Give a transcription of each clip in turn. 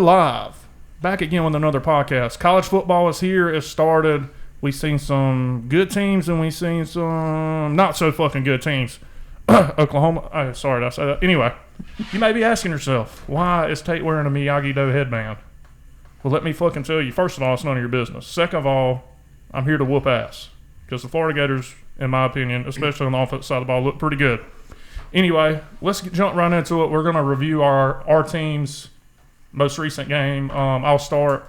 live. Back again with another podcast. College football is here. It started. We've seen some good teams and we've seen some not so fucking good teams. Oklahoma. Sorry, did I say that? Anyway, you may be asking yourself, why is Tate wearing a Miyagi-Do headband? Well, let me fucking tell you. First of all, it's none of your business. Second of all, I'm here to whoop ass. Because the Florida Gators, in my opinion, especially on the offensive side of the ball, look pretty good. Anyway, let's jump right into it. We're going to review our team's most recent game. I'll start.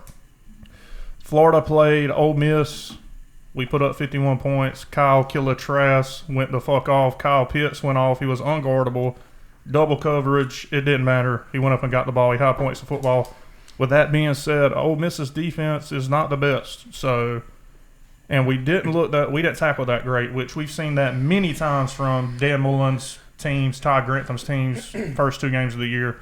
Florida played Ole Miss. We put up 51 points. Kyle Trask went the fuck off. Kyle Pitts went off. He was unguardable. Double coverage. It didn't matter. He went up and got the ball. He high points in football. With that being said, Ole Miss's defense is not the best. So, and we didn't tackle that great, which we've seen that many times from Dan Mullen's teams, Todd Grantham's teams, first two games of the year.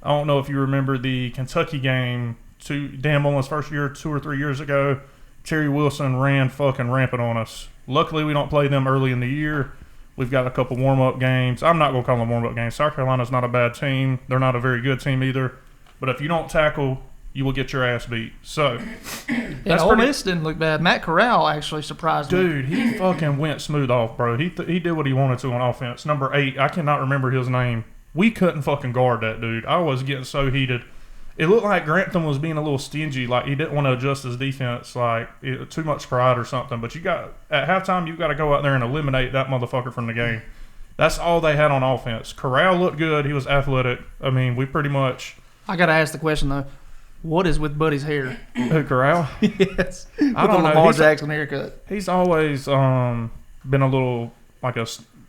I don't know if you remember the Kentucky game, Dan Mullen's first year, 2 or 3 years ago. Terry Wilson ran fucking rampant on us. Luckily, we don't play them early in the year. We've got a couple warm-up games. I'm not going to call them warm-up games. South Carolina's not a bad team. They're not a very good team either. But if you don't tackle, you will get your ass beat. So, yeah, Ole Miss didn't look bad. Matt Corral actually surprised me. Dude, he fucking went smooth off, bro. He did what he wanted to on offense. Number 8, I cannot remember his name. We couldn't fucking guard that dude. I was getting so heated. It looked like Grantham was being a little stingy, like he didn't want to adjust his defense, like too much pride or something. But at halftime, you got to go out there and eliminate that motherfucker from the game. That's all they had on offense. Corral looked good. He was athletic. I mean, we pretty much. I got to ask the question though. What is with Buddy's hair? Who, Corral? Yes. I don't know. Lamar Jackson haircut. He's always been a little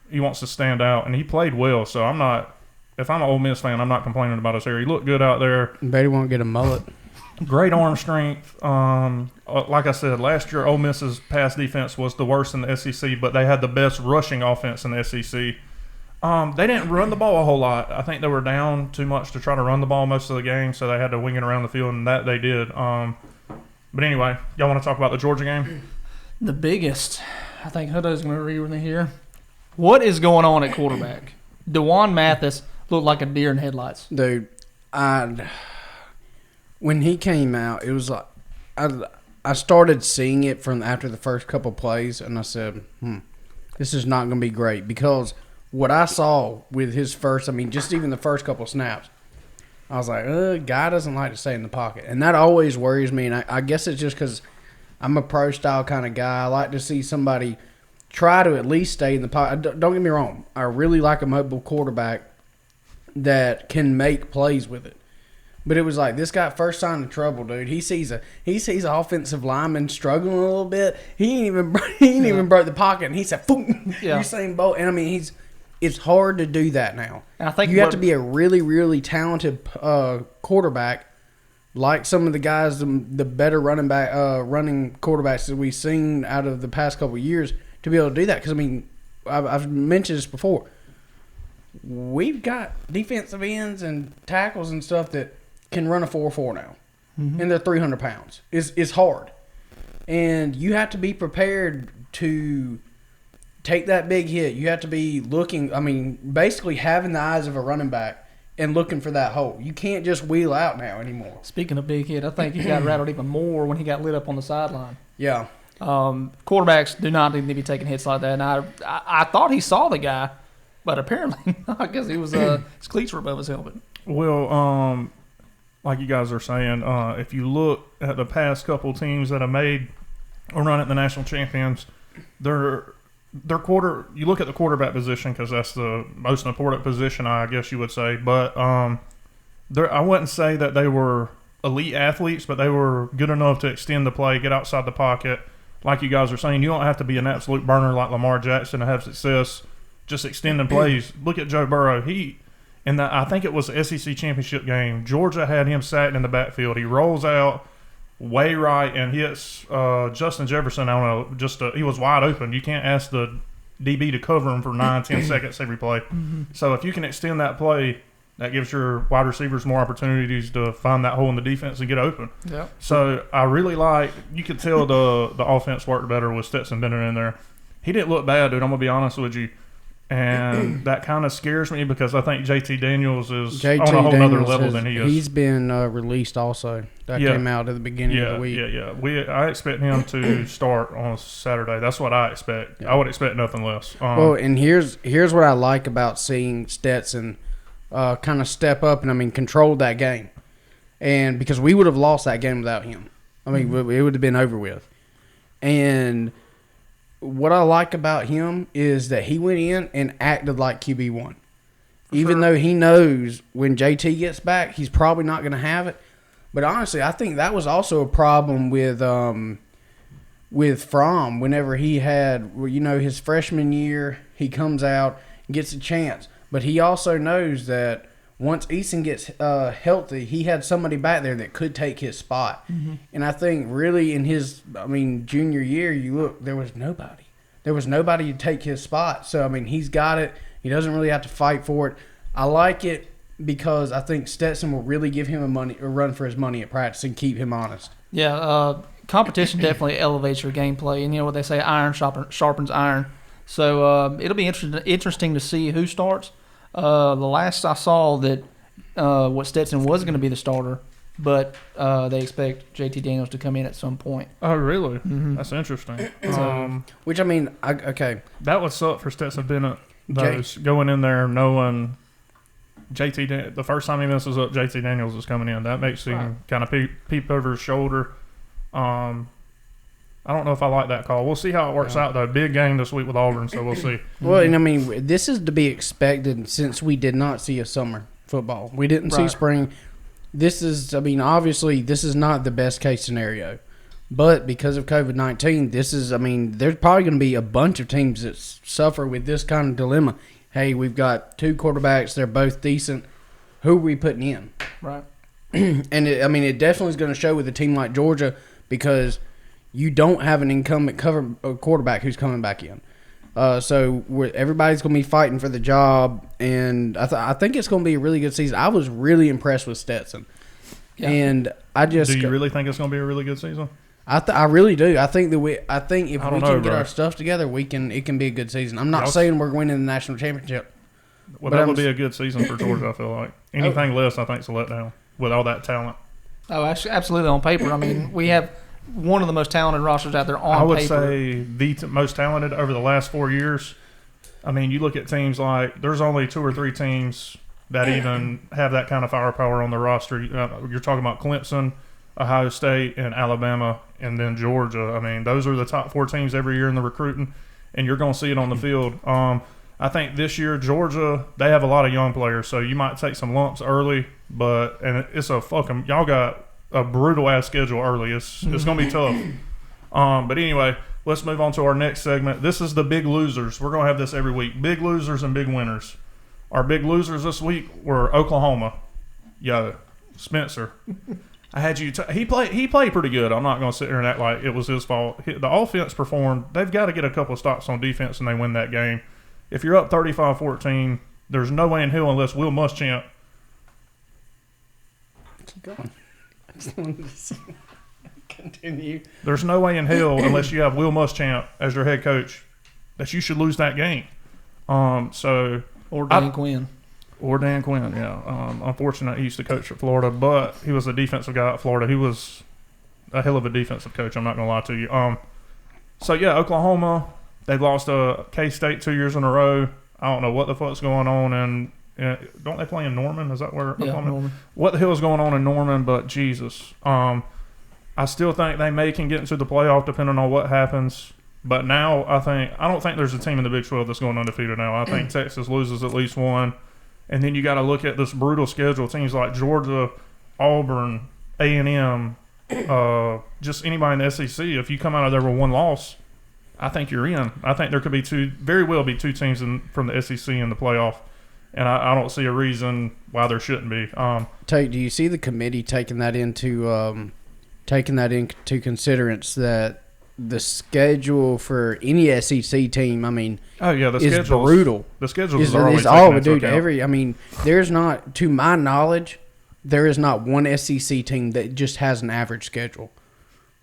he wants to stand out, and he played well. So I'm not. If I'm an Ole Miss fan, I'm not complaining about his hair. He looked good out there. Bet he won't get a mullet. Great arm strength. Like I said, last year Ole Miss's pass defense was the worst in the SEC, but they had the best rushing offense in the SEC. They didn't run the ball a whole lot. I think they were down too much to try to run the ball most of the game, so they had to wing it around the field, and that they did. But anyway, y'all want to talk about the Georgia game? The biggest. I think Hutto's going to agree with me here. What is going on at quarterback? DeJuan Mathis looked like a deer in headlights. Dude, when he came out, it was like I started seeing it from after the first couple plays, and I said, this is not going to be great, because what I saw with his first, just even the first couple snaps, I was like, guy doesn't like to stay in the pocket. And that always worries me, and I guess it's just because I'm a pro-style kind of guy. I like to see somebody try to at least stay in the pocket. Don't get me wrong. I really like a mobile quarterback that can make plays with it. But it was like this guy first sign of trouble, dude. He sees an offensive lineman struggling a little bit. He ain't even broke the pocket, and he said, "Boom!" Yeah. Usain Bolt. And it's hard to do that now. And I think you have to be a really, really talented quarterback, like some of the guys, the better running quarterbacks that we've seen out of the past couple of years, to be able to do that. Because I've mentioned this before. We've got defensive ends and tackles and stuff that can run a 4.4 now, and they're 300 pounds. It's hard, and you have to be prepared to take that big hit. You have to be looking. Basically having the eyes of a running back and looking for that hole. You can't just wheel out now anymore. Speaking of big hit, I think he got rattled even more when he got lit up on the sideline. Yeah. Quarterbacks do not need to be taking hits like that. And I thought he saw the guy. But apparently, I guess he was his cleats were above his helmet. Well, like you guys are saying, if you look at the past couple teams that have made a run at the national champions, their you look at the quarterback position, because that's the most important position, I guess you would say. But I wouldn't say that they were elite athletes, but they were good enough to extend the play, get outside the pocket. Like you guys are saying, you don't have to be an absolute burner like Lamar Jackson to have success. Just extending plays. Look at Joe Burrow. I think it was the SEC championship game. Georgia had him sat in the backfield. He rolls out way right and hits Justin Jefferson. I don't know. He was wide open. You can't ask the DB to cover him for 9-10 seconds every play. So if you can extend that play, that gives your wide receivers more opportunities to find that hole in the defense and get open. Yep. So I really you could tell the offense worked better with Stetson Bennett in there. He didn't look bad, dude. I'm going to be honest with you. And that kind of scares me because I think JT Daniels is JT on a whole Daniels other level than he is. He's been released also. That Yeah. came out at the beginning of the week. I expect him to start on Saturday. That's what I expect. Yeah. I would expect nothing less. Well, and here's what I like about seeing Stetson kind of step up and, control that game. And because we would have lost that game without him. It would have been over with. And what I like about him is that he went in and acted like QB1. Even though he knows when JT gets back, he's probably not going to have it. But honestly, I think that was also a problem with Fromm whenever he had, his freshman year, he comes out and gets a chance. But he also knows that once Eason gets healthy, he had somebody back there that could take his spot. Mm-hmm. And I think really in his, junior year, there was nobody. There was nobody to take his spot. So, he's got it. He doesn't really have to fight for it. I like it because I think Stetson will really give him a run for his money at practice and keep him honest. Yeah, competition definitely elevates your gameplay. And you know what they say, iron sharpens iron. So it'll be interesting to see who starts. The last I saw that what Stetson was going to be the starter, but they expect JT Daniels to come in at some point. Oh, really? Mm-hmm. That's interesting. Which, okay. That would suck for Stetson Bennett, going in there knowing the first time he messes up, JT Daniels is coming in. That makes him kind of peep over his shoulder. I don't know if I like that call. We'll see how it works out, though. Big game this week with Auburn, so we'll see. Well, and this is to be expected since we did not see a summer football. We didn't see spring. This is, obviously, this is not the best case scenario. But because of COVID-19, this is, there's probably going to be a bunch of teams that suffer with this kind of dilemma. Hey, we've got two quarterbacks. They're both decent. Who are we putting in? Right. And, it definitely is going to show with a team like Georgia because – you don't have an incumbent quarterback who's coming back in. So everybody's going to be fighting for the job, and I think it's going to be a really good season. I was really impressed with Stetson. Yeah. And do you really think it's going to be a really good season? I really do. I think if we can get our stuff together, it can be a good season. I'm not saying we're winning the national championship. Well, that would be a good season for Georgia, I feel like. Anything less, I think, is a letdown with all that talent. Oh, absolutely on paper. We have one of the most talented rosters out there on paper. I would say the most talented over the last 4 years. You look at teams like there's only 2 or 3 teams that even have that kind of firepower on the roster. You're talking about Clemson, Ohio State, and Alabama, and then Georgia. Those are the top 4 teams every year in the recruiting, and you're going to see it on the field. I think this year Georgia, they have a lot of young players, so you might take some lumps early, and it's y'all got a brutal ass schedule early. It's going to be tough. But anyway, let's move on to our next segment. This is the big losers. We're going to have this every week. Big losers and big winners. Our big losers this week were Oklahoma. Spencer. I had you. He played pretty good. I'm not going to sit here and act like it was his fault. The offense performed. They've got to get a couple of stops on defense and they win that game. If you're up 35-14, there's no way in hell unless Will Muschamp. Keep going. Continue. There's no way in hell unless you have Will Muschamp as your head coach that you should lose that game. Or Dan Quinn. Or Dan Quinn, yeah. Unfortunately, he used to coach at Florida, but he was a defensive guy at Florida. He was a hell of a defensive coach. I'm not going to lie to you. Oklahoma, they've lost to K-State 2 years in a row. I don't know what the fuck's going on, and don't they play in Norman? Is that where Oklahoma? Norman. What the hell is going on in Norman? But Jesus, I still think they can get into the playoff depending on what happens. But now I don't think there's a team in the Big 12 that's going undefeated now. I think Texas loses at least one. And then you got to look at this brutal schedule. Teams like Georgia, Auburn, A&M, just anybody in the SEC. If you come out of there with one loss, I think you're in. I think there could be very well be two teams from the SEC in the playoff. And I don't see a reason why there shouldn't be. Tate, do you see the committee taking that into considerance that the schedule for any SEC team, is brutal. The schedule is always dude. There's not, to my knowledge, there is not one SEC team that just has an average schedule.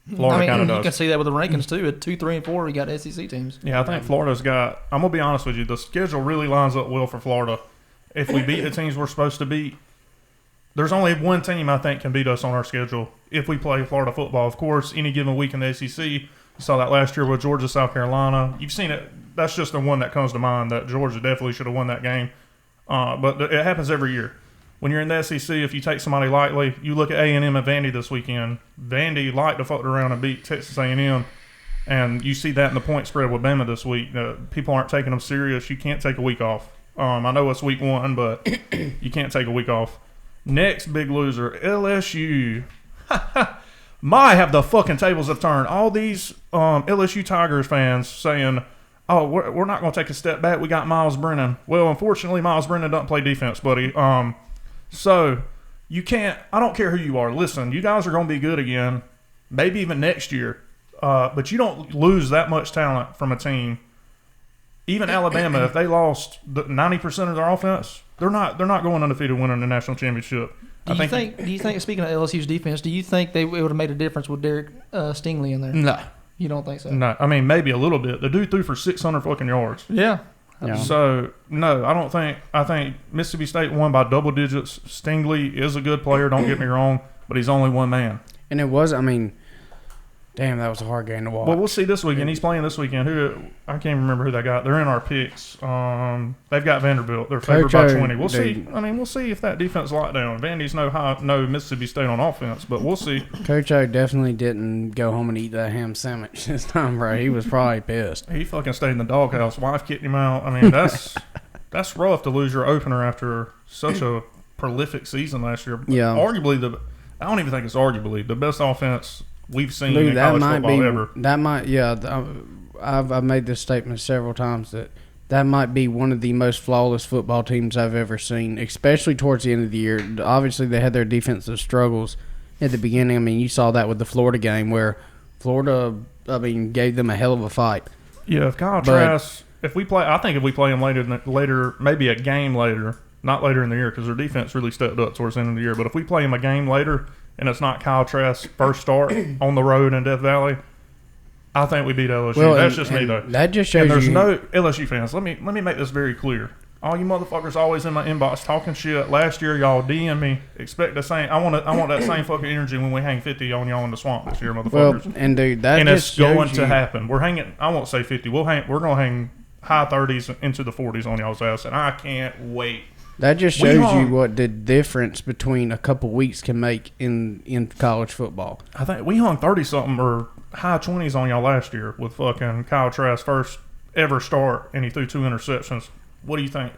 Florida kind of You does. can see that with the rankings too. At 2, 3, and 4, we got SEC teams. Yeah, I think Florida's got. I'm gonna be honest with you. The schedule really lines up well for Florida. If we beat the teams we're supposed to beat, there's only one team I think can beat us on our schedule if we play Florida football. Of course, any given week in the SEC, you saw that last year with Georgia, South Carolina. You've seen it. That's just the one that comes to mind. That Georgia definitely should have won that game. But it happens every year. When you're in the SEC, if you take somebody lightly, you look at A&M and Vandy this weekend. Vandy liked to fuck around and beat Texas A&M, and you see that in the point spread with Bama this week. People aren't taking them serious. You can't take a week off. I know it's week 1, but you can't take a week off. Next big loser, LSU. My, have the fucking tables have turned. All these LSU Tigers fans saying, oh, we're not going to take a step back. We got Miles Brennan. Well, unfortunately, Miles Brennan doesn't play defense, buddy. So you can't – I don't care who you are. Listen, you guys are going to be good again, maybe even next year. But you don't lose that much talent from a team. Even Alabama, if they lost 90% of their offense, they're not going undefeated winning the national championship. Do you think, speaking of LSU's defense, do you think it would have made a difference with Derek Stingley in there? No. You don't think so? No. I mean, maybe a little bit. The dude threw for 600 fucking yards. Yeah. So, no, I don't think – I think Mississippi State won by double digits. Stingley is a good player, don't get me wrong, but he's only one man. And it was, I mean, damn, that was a hard game to watch. Well, we'll see this weekend. He's playing this weekend. I can't remember who they got. They're in our picks. They've got Vanderbilt. They're favored by 20. We'll see. I mean, we'll see if that defense locked down. Vandy's no Mississippi State on offense, but we'll see. Coach O definitely didn't go home and eat that ham sandwich this time, bro. He was probably pissed. He fucking stayed in the doghouse. Wife kicked him out. I mean, that's rough to lose your opener after such a prolific season last year. Yeah. Arguably I don't even think it's arguably the best offense we've seen in college football ever. That might, yeah. I've made this statement several times that might be one of the most flawless football teams I've ever seen, especially towards the end of the year. Obviously, they had their defensive struggles at the beginning. I mean, you saw that with the Florida game where Florida, gave them a hell of a fight. Yeah, if Kyle Trask, I think if we play him later, maybe a game later, not later in the year because their defense really stepped up towards the end of the year. But if we play him a game later and it's not Kyle Trask's first start on the road in Death Valley, I think we beat LSU. Well, that's just me, though. That just shows and there's you. no LSU fans. Let me make this very clear. All you motherfuckers always in my inbox talking shit. Last year, y'all DM me. Expect the same. I want that same fucking energy when we hang 50 on y'all in the swamp this year, motherfuckers. Well, and dude, that and just it's going shows to you, happen. We're hanging. I won't say 50. We're gonna hang high 30s into the 40s on y'all's ass, and I can't wait. That just shows you what the difference between a couple weeks can make in college football. I think we hung 30-something or high 20s on y'all last year with fucking Kyle Trask first ever start, and he threw 2 interceptions. What do you think?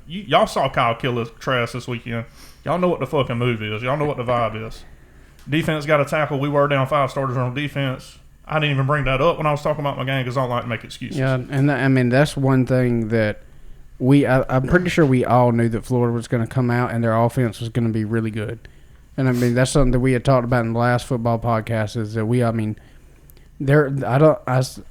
Y'all saw Kyle kill Trask this weekend. Y'all know what the fucking move is. Y'all know what the vibe is. Defense got a tackle. We were down 5 starters on defense. I didn't even bring that up when I was talking about my game because I don't like to make excuses. Yeah, and that's one thing that I'm pretty sure we all knew that Florida was going to come out and their offense was going to be really good. And that's something that we had talked about in the last football podcast is that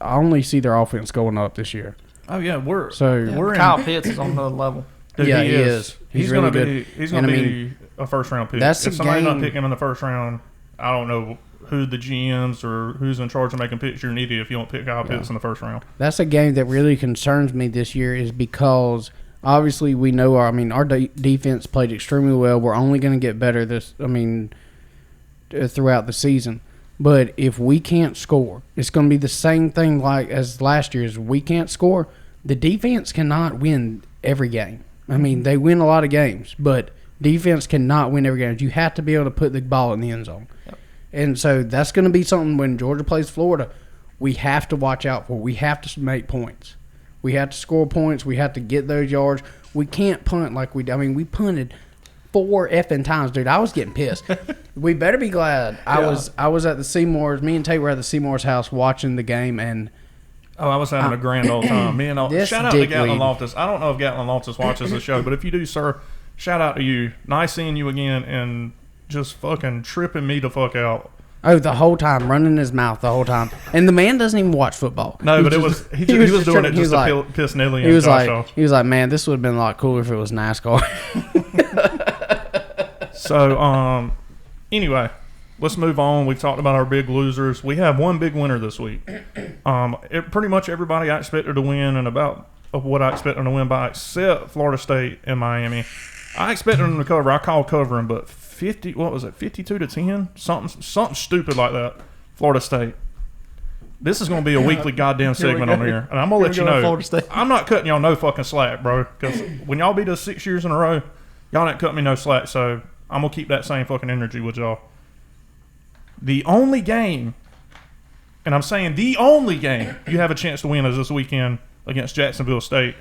I only see their offense going up this year. Oh yeah, we're Kyle Pitts is on another level. Dude, yeah, he is. He's really gonna good. He's gonna be a first round pick. That's if somebody's not picking him in the first round, I don't know who the GMs or who's in charge of making picks. You're an idiot if you don't pick Kyle Pitts in the first round. That's a game that really concerns me this year is because obviously we know our defense played extremely well. We're only going to get better throughout the season. But if we can't score, it's going to be the same thing like as last year. Is we can't score, the defense cannot win every game. I mean, they win a lot of games, but defense cannot win every game. You have to be able to put the ball in the end zone. Yep. And so that's going to be something when Georgia plays Florida, we have to watch out for. We have to make points. We have to score points. We have to get those yards. We can't punt like we punted 4 effing times, dude. I was getting pissed. We better be glad. I was at the Seymours. Me and Tate were at the Seymours house watching the game, and I was having a grand old time. Me and shout out to Gatlin lead. Loftus. I don't know if Gatlin Loftus watches the show, but if you do, sir, shout out to you. Nice seeing you again, and just fucking tripping me the fuck out. Oh, the whole time, running his mouth the whole time, and the man doesn't even watch football. No, but he was doing it just to piss Nelly and Josh off. He was like, man, this would have been a lot cooler if it was NASCAR. So, anyway, let's move on. We've talked about our big losers. We have one big winner this week. Pretty much everybody I expected to win and about of what I expected them to win by, except Florida State and Miami. I expected them to cover. I called covering, but 52-10? Something stupid like that. Florida State. This is going to be a weekly goddamn segment on here, and I'm going to let you know. I'm not cutting y'all no fucking slack, bro, because when y'all beat us 6 years in a row, y'all didn't cut me no slack, so I'm going to keep that same fucking energy with y'all. The only game, and I'm saying the only game you have a chance to win is this weekend against Jacksonville State.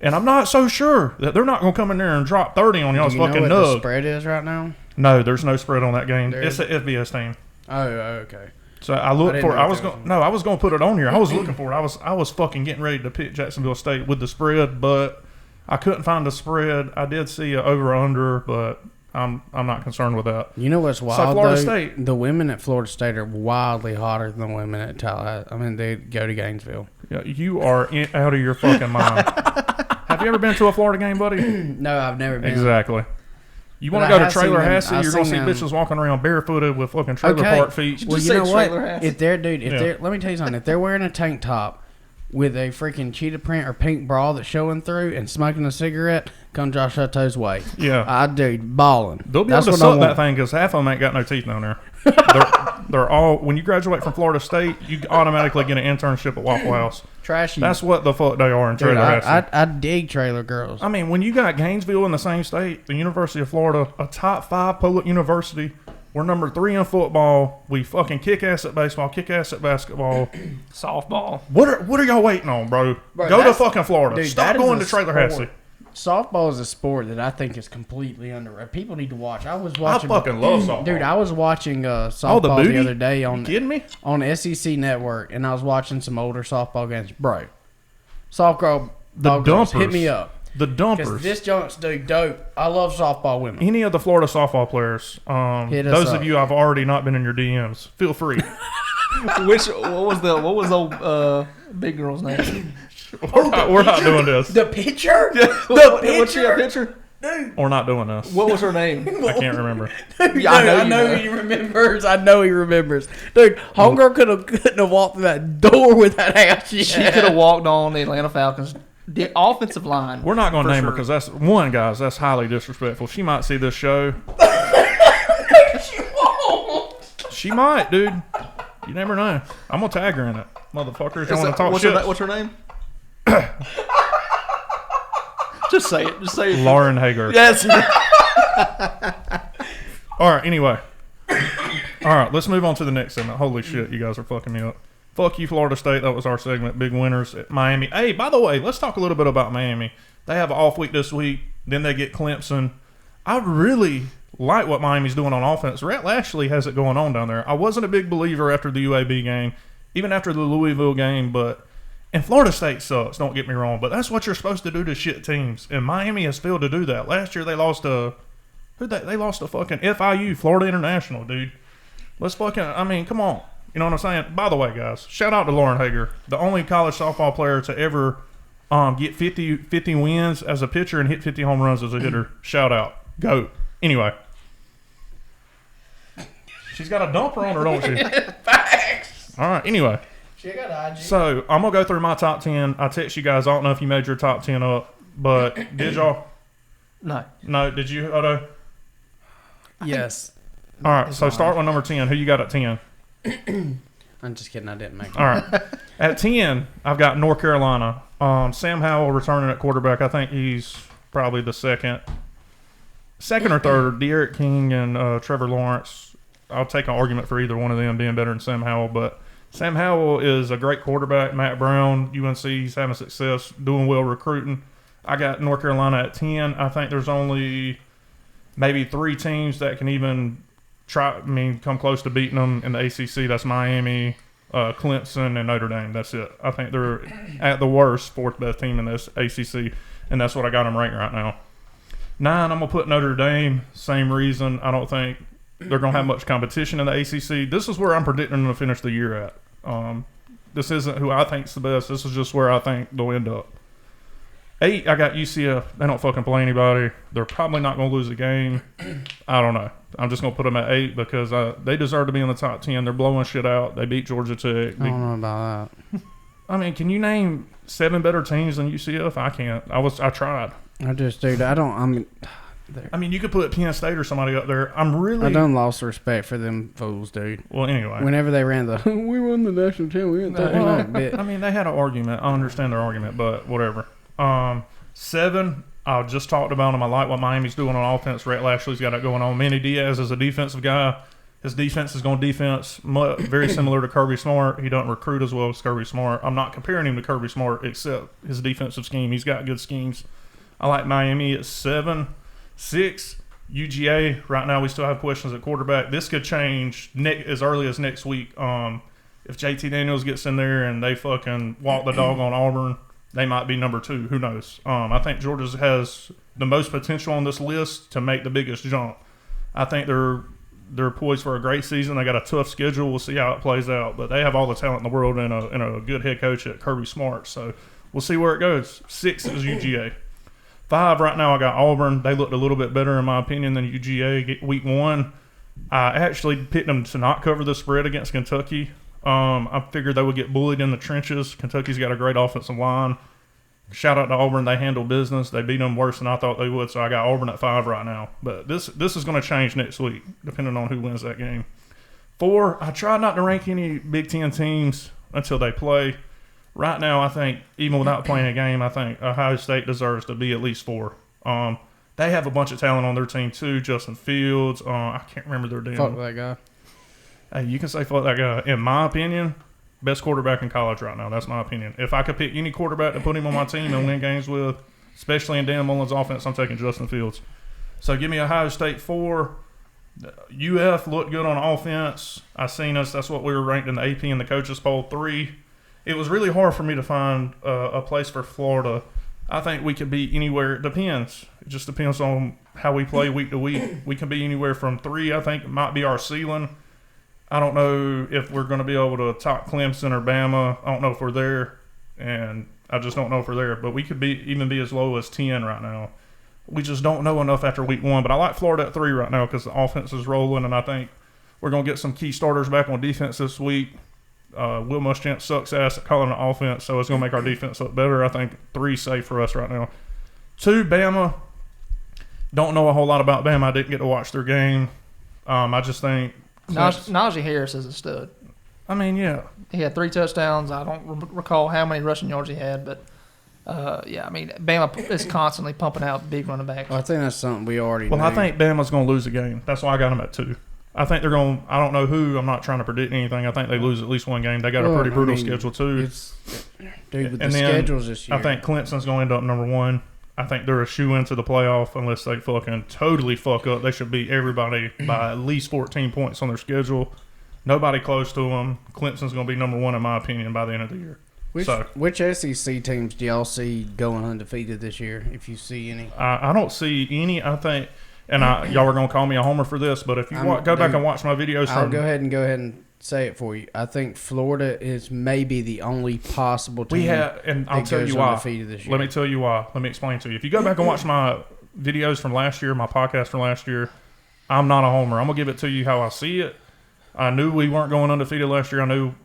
And I'm not so sure that they're not going to come in there and drop 30 on y'all's fucking nug. Do you know what the spread is right now? No, there's no spread on that game. It's an FBS team. Oh, okay. So I looked for it. I was going to put it on here. I was looking for it. I was fucking getting ready to pick Jacksonville State with the spread, but I couldn't find the spread. I did see an over/under, but I'm not concerned with that. You know what's wild? So Florida State, the women at Florida State are wildly hotter than the women at Tallahassee. I mean, they go to Gainesville. Yeah, you are out of your fucking mind. Have you ever been to a Florida game, buddy? No, I've never been. Exactly. You want to go to Trailer-Hassee, you're going to see bitches walking around barefooted with fucking trailer park feet. Well, you know what? If they're, let me tell you something. If they're wearing a tank top with a freaking cheetah print or pink bra that's showing through and smoking a cigarette, come Josh Hutto's way. Yeah. I do. Balling. They'll be able to suck that thing because half of them ain't got no teeth down there. They're all, when you graduate from Florida State, you automatically get an internship at Waffle House. Trashy. That's what the fuck they are in Trailer-Hassee. I dig trailer girls. I mean, when you got Gainesville in the same state, the University of Florida, a top 5 public university, we're number 3 in football. We fucking kick ass at baseball, kick ass at basketball, softball. What are y'all waiting on, bro? Go to fucking Florida. Dude, stop going to Trailer-Hassee. Softball is a sport that I think is completely underrated. People need to watch. I fucking love softball. Dude, I was watching softball the other day on kidding me? On SEC Network, and I was watching some older softball games. Bro, softball dumpers hit me up. The dumpers. Because this junk's dope. I love softball women. Any of the Florida softball players, those of you I've already not been in your DMs, feel free. What was old big girl's name? We're not doing this. The pitcher? What's your pitcher? Dude. We're not doing this. What was her name? I can't remember. Dude, I know he remembers. I know he remembers. Dude, homegirl couldn't have walked through that door with that ass. She could have walked on the Atlanta Falcons. The offensive line. We're not going to name her because that's highly disrespectful. She might see this show. She won't. She might, dude. You never know. I'm going to tag her in it. Motherfuckers, you want to talk shit. What's her name? Just say it. Lauren Hager. Yes. All right, anyway. All right, let's move on to the next segment. Holy shit, you guys are fucking me up. Fuck you, Florida State. That was our segment. Big winners at Miami. Hey, by the way, let's talk a little bit about Miami. They have an off week this week. Then they get Clemson. I really like what Miami's doing on offense. Rhett Lashley has it going on down there. I wasn't a big believer after the UAB game, even after the Louisville game, and Florida State sucks, don't get me wrong, but that's what you're supposed to do to shit teams. And Miami has failed to do that. Last year they lost to they lost to fucking FIU, Florida International, dude. Come on. You know what I'm saying? By the way, guys, shout out to Lauren Hager, the only college softball player to ever get 50 wins as a pitcher and hit 50 home runs as a hitter. Shout out. Go. Anyway. She's got a dumper on her, don't she? Facts. All right, anyway. She got IG. So, I'm going to go through my top 10. I text you guys. I don't know if you made your top 10 up, but did y'all? No. No, did you, Otto? Yes. All right, so start with number 10. Who you got at 10? I'm just kidding. I didn't make it. All right. At 10, I've got North Carolina. Sam Howell returning at quarterback. I think he's probably the second or third. De'Aaron King and Trevor Lawrence. I'll take an argument for either one of them being better than Sam Howell, but Sam Howell is a great quarterback. Matt Brown, UNC's having success, doing well recruiting. I got North Carolina at 10. I think there's only maybe 3 teams that can even come close to beating them in the ACC. That's Miami, Clemson, and Notre Dame. That's it. I think they're at the worst 4th best team in this ACC, and that's what I got them ranked right now. 9, I'm going to put Notre Dame. Same reason. I don't think they're going to have much competition in the ACC. This is where I'm predicting them to finish the year at. This isn't who I think's the best. This is just where I think they'll end up. 8, I got UCF. They don't fucking play anybody. They're probably not going to lose a game. I don't know. I'm just going to put them at 8 because they deserve to be in the top 10. They're blowing shit out. They beat Georgia Tech. I don't know about that. I mean, can you name 7 better teams than UCF? I can't. I tried. I mean, you could put Penn State or somebody up there. I done lost respect for them fools, dude. Well, anyway. Whenever they ran we won the national team, we didn't take that bit. I mean, they had an argument. I understand their argument, but whatever. 7, I just talked about him. I like what Miami's doing on offense. Rhett Lashley's got it going on. Manny Diaz is a defensive guy. His defense is going defense, very similar to Kirby Smart. He doesn't recruit as well as Kirby Smart. I'm not comparing him to Kirby Smart, except his defensive scheme. He's got good schemes. I like Miami at 7. 6, UGA. Right now, we still have questions at quarterback. This could change as early as next week. If JT Daniels gets in there and they fucking walk the dog on Auburn, they might be number 2. Who knows? I think Georgia has the most potential on this list to make the biggest jump. I think they're poised for a great season. They got a tough schedule. We'll see how it plays out. But they have all the talent in the world and a good head coach at Kirby Smart. So we'll see where it goes. 6 is UGA. 5 right now, I got Auburn. They looked a little bit better, in my opinion, than UGA week 1. I actually picked them to not cover the spread against Kentucky. I figured they would get bullied in the trenches. Kentucky's got a great offensive line. Shout out to Auburn. They handle business. They beat them worse than I thought they would, so I got Auburn at 5 right now. But this is going to change next week, depending on who wins that game. 4, I try not to rank any Big Ten teams until they play. Right now, I think, even without playing a game, I think Ohio State deserves to be at least 4. They have a bunch of talent on their team, too. Justin Fields. I can't remember their damn. Fuck that guy. Hey, you can say fuck that guy. In my opinion, best quarterback in college right now. That's my opinion. If I could pick any quarterback to put him on my team and win games with, especially in Dan Mullen's offense, I'm taking Justin Fields. So give me Ohio State 4. UF looked good on offense. I seen us. That's what we were ranked in the AP and the coaches poll. 3. It was really hard for me to find a place for Florida. I think we could be anywhere. It depends. It just depends on how we play week to week. We can be anywhere from 3. I think it might be our ceiling. I don't know if we're going to be able to top Clemson or Bama. I don't know if we're there, and I just don't know if we're there. But we could even be as low as 10 right now. We just don't know enough after week 1. But I like Florida at 3 right now because the offense is rolling, and I think we're going to get some key starters back on defense this week. Will Muschamp sucks ass at calling an offense, so it's going to make our defense look better. I think 3 safe for us right now. 2, Bama. Don't know a whole lot about Bama. I didn't get to watch their game. I just think Najee Harris is a stud. I mean, yeah. He had 3 touchdowns. I don't recall how many rushing yards he had, but yeah, I mean, Bama is constantly pumping out big running backs. Well, I think that's something we already knew. knew. I think Bama's going to lose a game. That's why I got them at 2. I think they're going – I don't know who. I'm not trying to predict anything. I think they lose at least 1 game. They got a pretty brutal schedule, too. Dude, with the schedules this year. I think Clemson's going to end up number 1. I think they're a shoe-in to the playoff unless they fucking totally fuck up. They should beat everybody by at least 14 points on their schedule. Nobody close to them. Clemson's going to be number 1, in my opinion, by the end of the year. Which SEC teams do y'all see going undefeated this year, if you see any? I don't see any. I think – and y'all are going to call me a homer for this, but if you go back and watch my videos I'll go ahead and say it for you. I think Florida is maybe the only possible team and I'll tell you why. Undefeated this year. Let me tell you why. Let me explain to you. If you go back and watch my videos from last year, my podcast from last year, I'm not a homer. I'm going to give it to you how I see it. I knew we weren't going undefeated last year.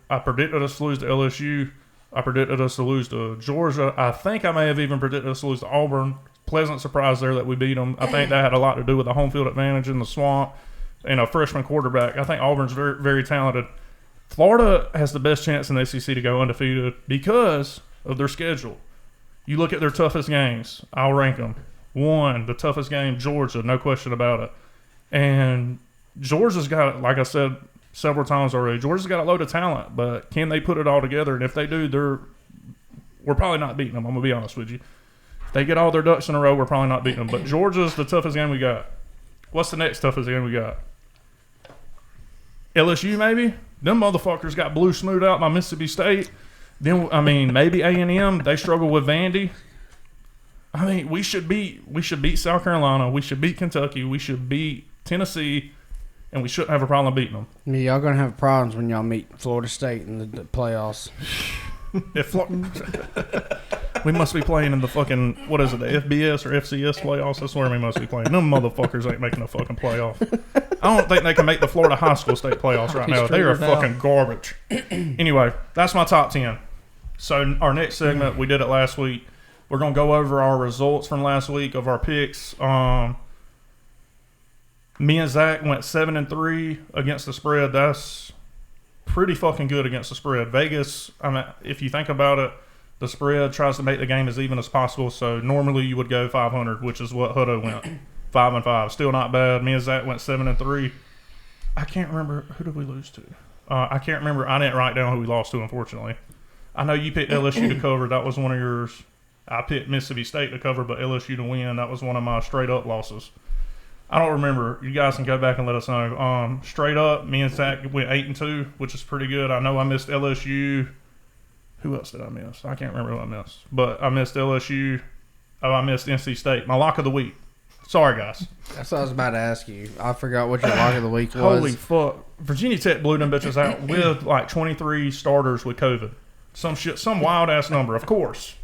I predicted us to lose to LSU. I predicted us to lose to Georgia. I think I may have even predicted us to lose to Auburn. Pleasant surprise there that we beat them. I think that had a lot to do with the home field advantage in the swamp and a freshman quarterback. I think Auburn's very, very talented. Florida has the best chance in the SEC to go undefeated because of their schedule. You look at their toughest games. I'll rank them. 1, the toughest game, Georgia, no question about it. And Georgia's got, like I said several times already, Georgia's got a load of talent, but can they put it all together? And if they do, we're probably not beating them. I'm going to be honest with you. If they get all their ducks in a row, we're probably not beating them. But Georgia's the toughest game we got. What's the next toughest game we got? LSU, maybe? Them motherfuckers got blue smoothed out by Mississippi State. Then, maybe A&M. They struggle with Vandy. I mean, we should beat South Carolina. We should beat Kentucky. We should beat Tennessee. And we shouldn't have a problem beating them. Yeah, y'all going to have problems when y'all meet Florida State in the playoffs. If we must be playing in the fucking, what is it, the FBS or FCS playoffs? That's where we must be playing. Them motherfuckers ain't making a fucking playoff. I don't think they can make the Florida high school state playoffs right now. They are fucking garbage. Anyway, that's my top 10. So our next segment, we did it last week. We're going to go over our results from last week of our picks. Me and Zach went 7-3 against the spread. That's pretty fucking good against the spread. Vegas, I mean, if you think about it, the spread tries to make the game as even as possible. So normally you would go 500, which is what Hutto went. 5-5. Still not bad. Me and Zach went 7-3. I can't remember. Who did we lose to? I can't remember. I didn't write down who we lost to, unfortunately. I know you picked LSU to cover. That was one of yours. I picked Mississippi State to cover, but LSU to win. That was one of my straight-up losses. I don't remember. You guys can go back and let us know. Straight up, me and Zach went 8-2, which is pretty good. I know I missed LSU. Who else did I miss? I can't remember who I missed. But I missed LSU. Oh, I missed NC State. My lock of the week. Sorry, guys. That's what I was about to ask you. I forgot what your lock of the week was. Holy fuck. Virginia Tech blew them bitches out with like 23 starters with COVID. Some shit, some wild-ass number, of course.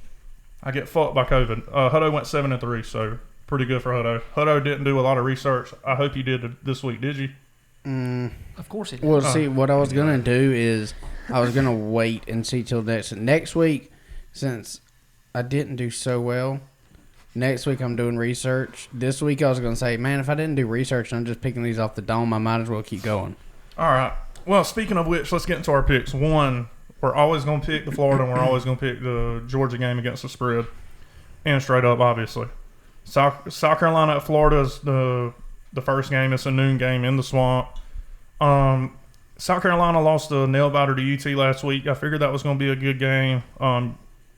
I get fucked by COVID. Hutto went 7-3, so pretty good for Hutto. Hutto didn't do a lot of research. I hope you did this week, did you? Of course he did. Well, see, what I was going to do is I was going to wait and see till next week, since I didn't do so well. Next week I'm doing research. This week I was going to say, man, if I didn't do research and I'm just picking these off the dome, I might as well keep going. All right. Well, speaking of which, let's get into our picks. One, we're always going to pick the Florida, and we're always going to pick the Georgia game against the spread. And straight up, obviously. South Carolina at Florida is the first game. It's a noon game in the swamp. South Carolina lost a nail-biter to UT last week. I figured that was going to be a good game.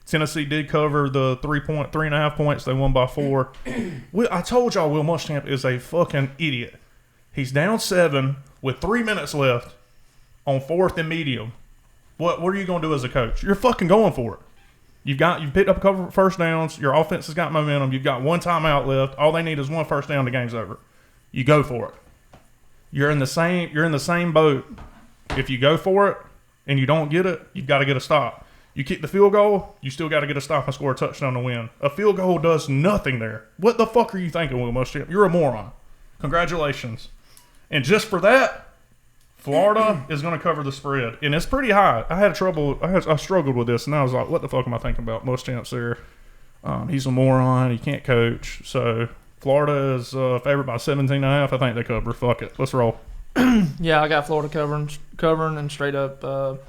Tennessee did cover the 3.5 points. They won by 4. I told y'all Will Muschamp is a fucking idiot. He's down 7 with 3 minutes left on 4th and medium. What are you going to do as a coach? You're fucking going for it. You've picked up a couple first downs. Your offense has got momentum. You've got one timeout left. All they need is one first down. The game's over. You go for it. You're in the same boat. If you go for it and you don't get it, you've got to get a stop. You kick the field goal, you still got to get a stop and score a touchdown to win. A field goal does nothing there. What the fuck are you thinking, Will Muschamp? You're a moron. Congratulations. And just for that, Florida is going to cover the spread, and it's pretty high. I struggled with this, and I was like, "What the fuck am I thinking about?" Muschamp's there. He's a moron. He can't coach. So Florida is favored by 17.5. I think they cover. Fuck it. Let's roll. Yeah, I got Florida covering, and straight up.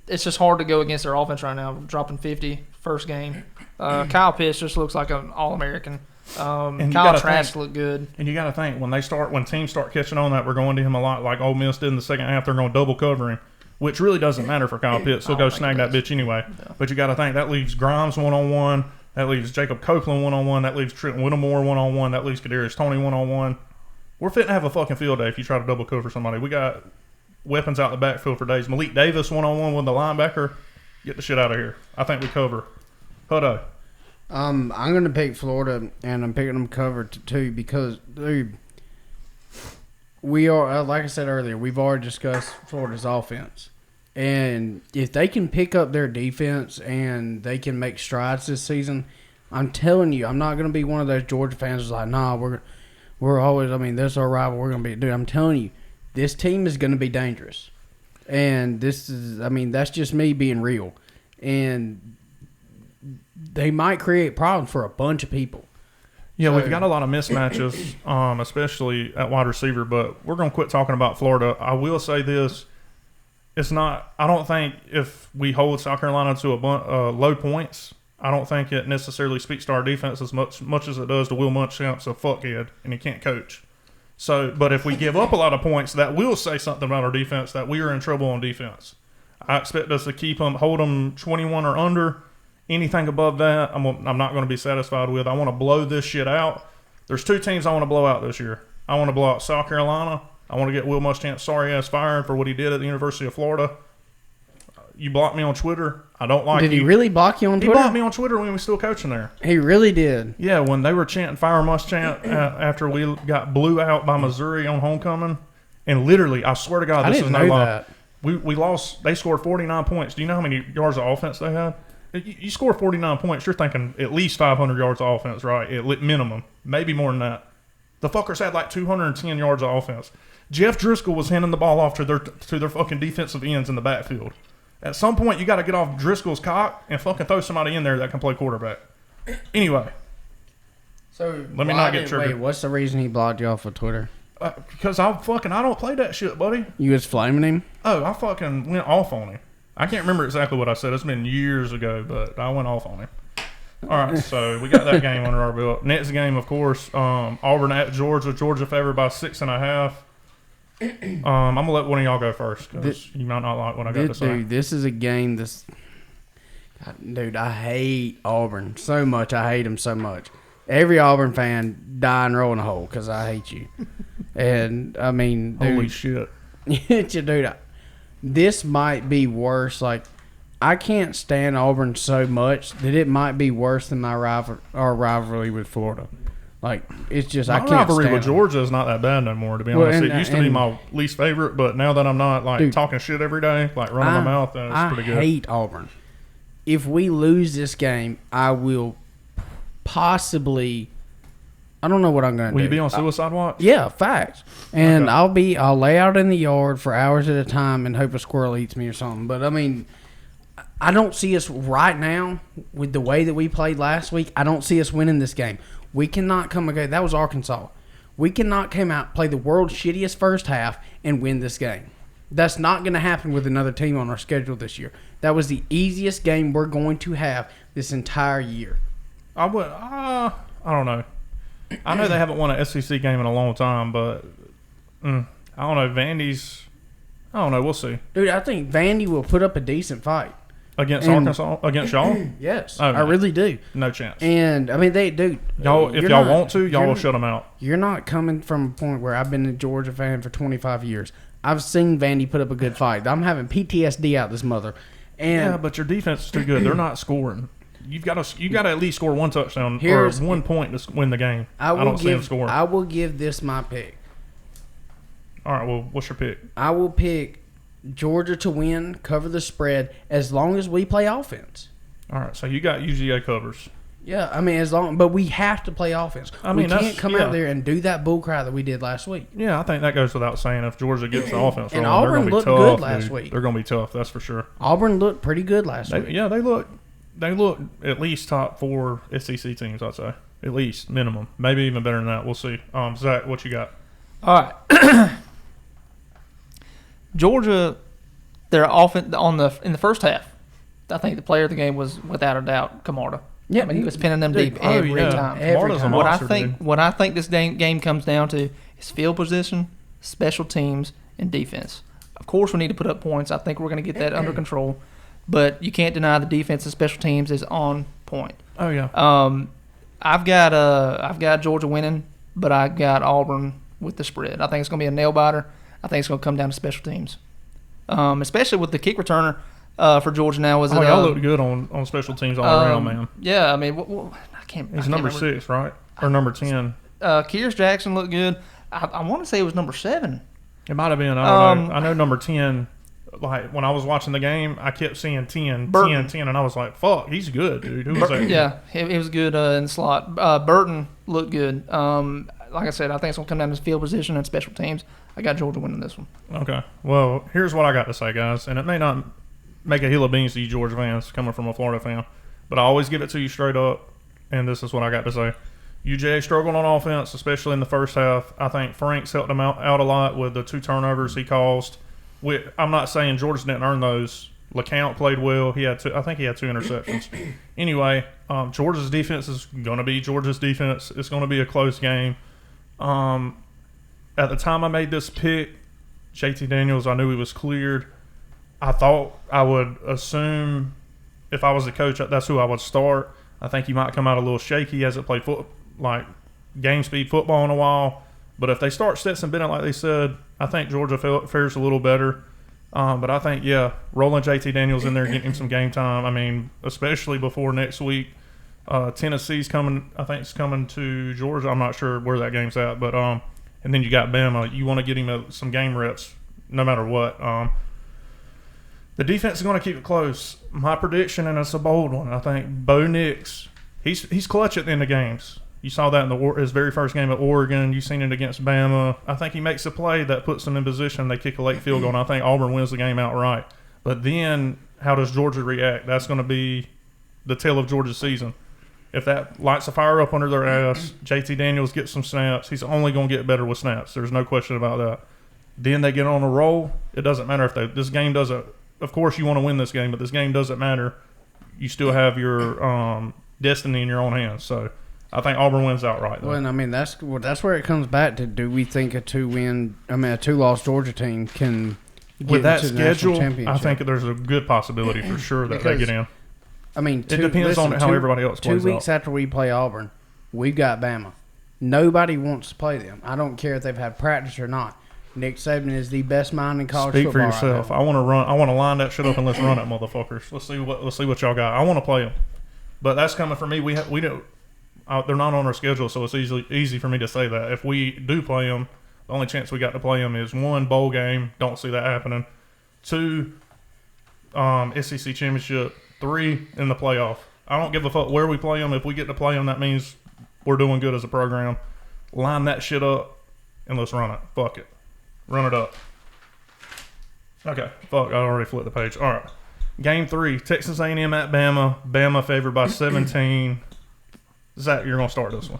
It's just hard to go against their offense right now. Dropping 50 first game. Kyle Pitts just looks like an All-American. Kyle Trask looked good. And you got to think, when teams start catching on that, we're going to him a lot like Ole Miss did in the second half. They're going to double cover him, which really doesn't matter for Kyle Pitts. He'll go snag that bitch anyway. Yeah. But you got to think, that leaves Grimes one-on-one. That leaves Jacob Copeland one-on-one. That leaves Trenton Whittemore one-on-one. That leaves Kadarius Toney one-on-one. We're fit to have a fucking field day if you try to double cover somebody. We got weapons out the backfield for days. Malik Davis one-on-one with the linebacker. Get the shit out of here. I think we cover. Hutto. I'm going to pick Florida, and I'm picking them covered too because, dude, we are, like I said earlier, we've already discussed Florida's offense. And if they can pick up their defense and they can make strides this season, I'm telling you, I'm not going to be one of those Georgia fans who's like, nah, we're always, this is our rival, we're going to be, dude, I'm telling you, this team is going to be dangerous. And this is, that's just me being real. And they might create problems for a bunch of people. Yeah, we've got a lot of mismatches, especially at wide receiver, but we're going to quit talking about Florida. I will say this. I don't think if we hold South Carolina to low points, I don't think it necessarily speaks to our defense as much as it does to Will Muschamp's a fuckhead and he can't coach. So, but if we give up a lot of points, that will say something about our defense, that we are in trouble on defense. I expect us to hold them 21 or under. Anything above that, I'm not going to be satisfied with. I want to blow this shit out. There's 2 teams I want to blow out this year. I want to blow out South Carolina. I want to get Will Muschamp's sorry ass fired for what he did at the University of Florida. You blocked me on Twitter. I don't like you. Did he really block you on Twitter? He blocked me on Twitter when we were still coaching there. He really did. Yeah, when they were chanting "Fire Muschamp" after we got blew out by Missouri on homecoming, and literally, I swear to God, this is no lie. We lost. They scored 49 points. Do you know how many yards of offense they had? You score 49 points, you're thinking at least 500 yards of offense, right? At minimum. Maybe more than that. The fuckers had like 210 yards of offense. Jeff Driscoll was handing the ball off to their fucking defensive ends in the backfield. At some point, you got to get off Driscoll's cock and fucking throw somebody in there that can play quarterback. Anyway. So let me not get triggered. Wait, what's the reason he blocked you off of Twitter? Because I don't play that shit, buddy. You was flaming him? Oh, I fucking went off on him. I can't remember exactly what I said. It's been years ago, but I went off on him. All right, so we got that game under our belt. Next game, of course, Auburn at Georgia. Georgia favored by 6.5. I'm going to let one of y'all go first because you might not like what I got to say. Dude, this is a game dude, I hate Auburn so much. I hate them so much. Every Auburn fan die and roll in a hole because I hate you. And, I mean, dude. Holy shit. Dude, this might be worse. Like, I can't stand Auburn so much that it might be worse than our rivalry with Florida. Like, it's just, I can't stand rivalry with them. Georgia is not that bad no more, to be honest. It used to be my least favorite, but now that I'm not, like, talking shit every day, like, running my mouth, then it's pretty good. I hate Auburn. If we lose this game, I will possibly... I don't know what I'm going to do. Will you be on suicide watch? Yeah, facts. And okay. I'll lay out in the yard for hours at a time and hope a squirrel eats me or something. But, I mean, I don't see us right now with the way that we played last week. I don't see us winning this game. We cannot come again. That was Arkansas. We cannot come out, play the world's shittiest first half, and win this game. That's not going to happen with another team on our schedule this year. That was the easiest game we're going to have this entire year. I don't know. I know they haven't won an SEC game in a long time, but I don't know. Vandy's, I don't know. We'll see. Dude, I think Vandy will put up a decent fight. Against Arkansas? Against y'all? Yes. Oh, I really do. No chance. And, I mean, y'all, if y'all want to, y'all will shut them out. You're not coming from a point where I've been a Georgia fan for 25 years. I've seen Vandy put up a good fight. I'm having PTSD out this mother. And yeah, but your defense is too good. They're not scoring. You got to at least score one touchdown or 1 point to win the game. I don't see them scoring. I will give this my pick. All right, well, what's your pick? I will pick Georgia to win, cover the spread, as long as we play offense. All right, so you got UGA covers. Yeah, I mean, but we have to play offense. We can't come out there and do that bull cry that we did last week. Yeah, I think that goes without saying. If Georgia gets the offense and wrong, Auburn looked good last week. They're going to be tough, that's for sure. Auburn looked pretty good last week. Yeah, they look at least top 4 SEC teams, I'd say. At least, minimum. Maybe even better than that. We'll see. Zach, what you got? All right. Georgia, their offense in the first half, I think the player of the game was without a doubt Camarda. Yeah, I mean, he was pinning them deep every time. Every time. What I think this game comes down to is field position, special teams, and defense. Of course, we need to put up points. I think we're going to get that under control, but you can't deny the defense and special teams is on point. Oh yeah. I've got Georgia winning, but I got Auburn with the spread. I think it's going to be a nail biter. I think it's going to come down to special teams, especially with the kick returner for Georgia now. Y'all looked good on special teams all around, man. Yeah, I mean, I can't. He's number 6, right? Or number 10? Kears Jackson looked good. I want to say it was number 7. It might have been. I don't know. I know number 10. Like when I was watching the game, I kept seeing 10, Burton. 10, and I was like, "Fuck, he's good, dude." Who was that? Yeah, he was good in the slot. Burton looked good. Like I said, I think it's going to come down to field position and special teams. I got Georgia winning this one. Okay. Well, here's what I got to say, guys, and it may not make a hill of beans to you Georgia fans coming from a Florida fan, but I always give it to you straight up, and this is what I got to say. UGA struggled on offense, especially in the first half. I think Franks helped them out a lot with the 2 turnovers he caused. I'm not saying Georgia didn't earn those. LeCount played well. I think he had 2 interceptions. Anyway, Georgia's defense is going to be Georgia's defense. It's going to be a close game. At the time I made this pick, JT Daniels, I knew he was cleared. I thought I would assume if I was the coach, that's who I would start. I think he might come out a little shaky. He hasn't played game speed football in a while. But if they start Stetson Bennett like they said, I think Georgia fares a little better. But I think, rolling JT Daniels in there, getting him some game time. I mean, especially before next week. Tennessee's coming. I think it's coming to Georgia. I'm not sure where that game's at, but and then you got Bama. You want to get him some game reps, no matter what. The defense is going to keep it close. My prediction, and it's a bold one, I think Bo Nix, he's clutch at the end of games. You saw that in his very first game at Oregon. You've seen it against Bama. I think he makes a play that puts them in position. They kick a late field goal, and I think Auburn wins the game outright. But then how does Georgia react? That's going to be the tale of Georgia's season. If that lights a fire up under their ass, JT Daniels gets some snaps. He's only going to get better with snaps. There's no question about that. Then they get on a roll. It doesn't matter if this game doesn't – of course you want to win this game, but this game doesn't matter. You still have your destiny in your own hands. So – I think Auburn wins outright. Though. Well, I mean that's where it comes back to. Do we think a two-loss Georgia team can get with that into the national schedule? championship? I think there's a good possibility for sure that they get in. I mean, it depends on how everybody else plays. 2 weeks after we play Auburn, we've got Bama. Nobody wants to play them. I don't care if they've had practice or not. Nick Saban is the best mind in college football. Speak for yourself. Right I want to run. I want to line that shit up and let's run it, motherfuckers. Let's see what y'all got. I want to play them, but that's coming for me. We don't. They're not on our schedule, so it's easy for me to say that. If we do play them, the only chance we got to play them is 1, bowl game. Don't see that happening. 2, SEC championship. 3, in the playoff. I don't give a fuck where we play them. If we get to play them, that means we're doing good as a program. Line that shit up, and let's run it. Fuck it. Run it up. Okay. Fuck, I already flipped the page. All right. Game 3, Texas A&M at Bama. Bama favored by 17. Zach, you're going to start this one.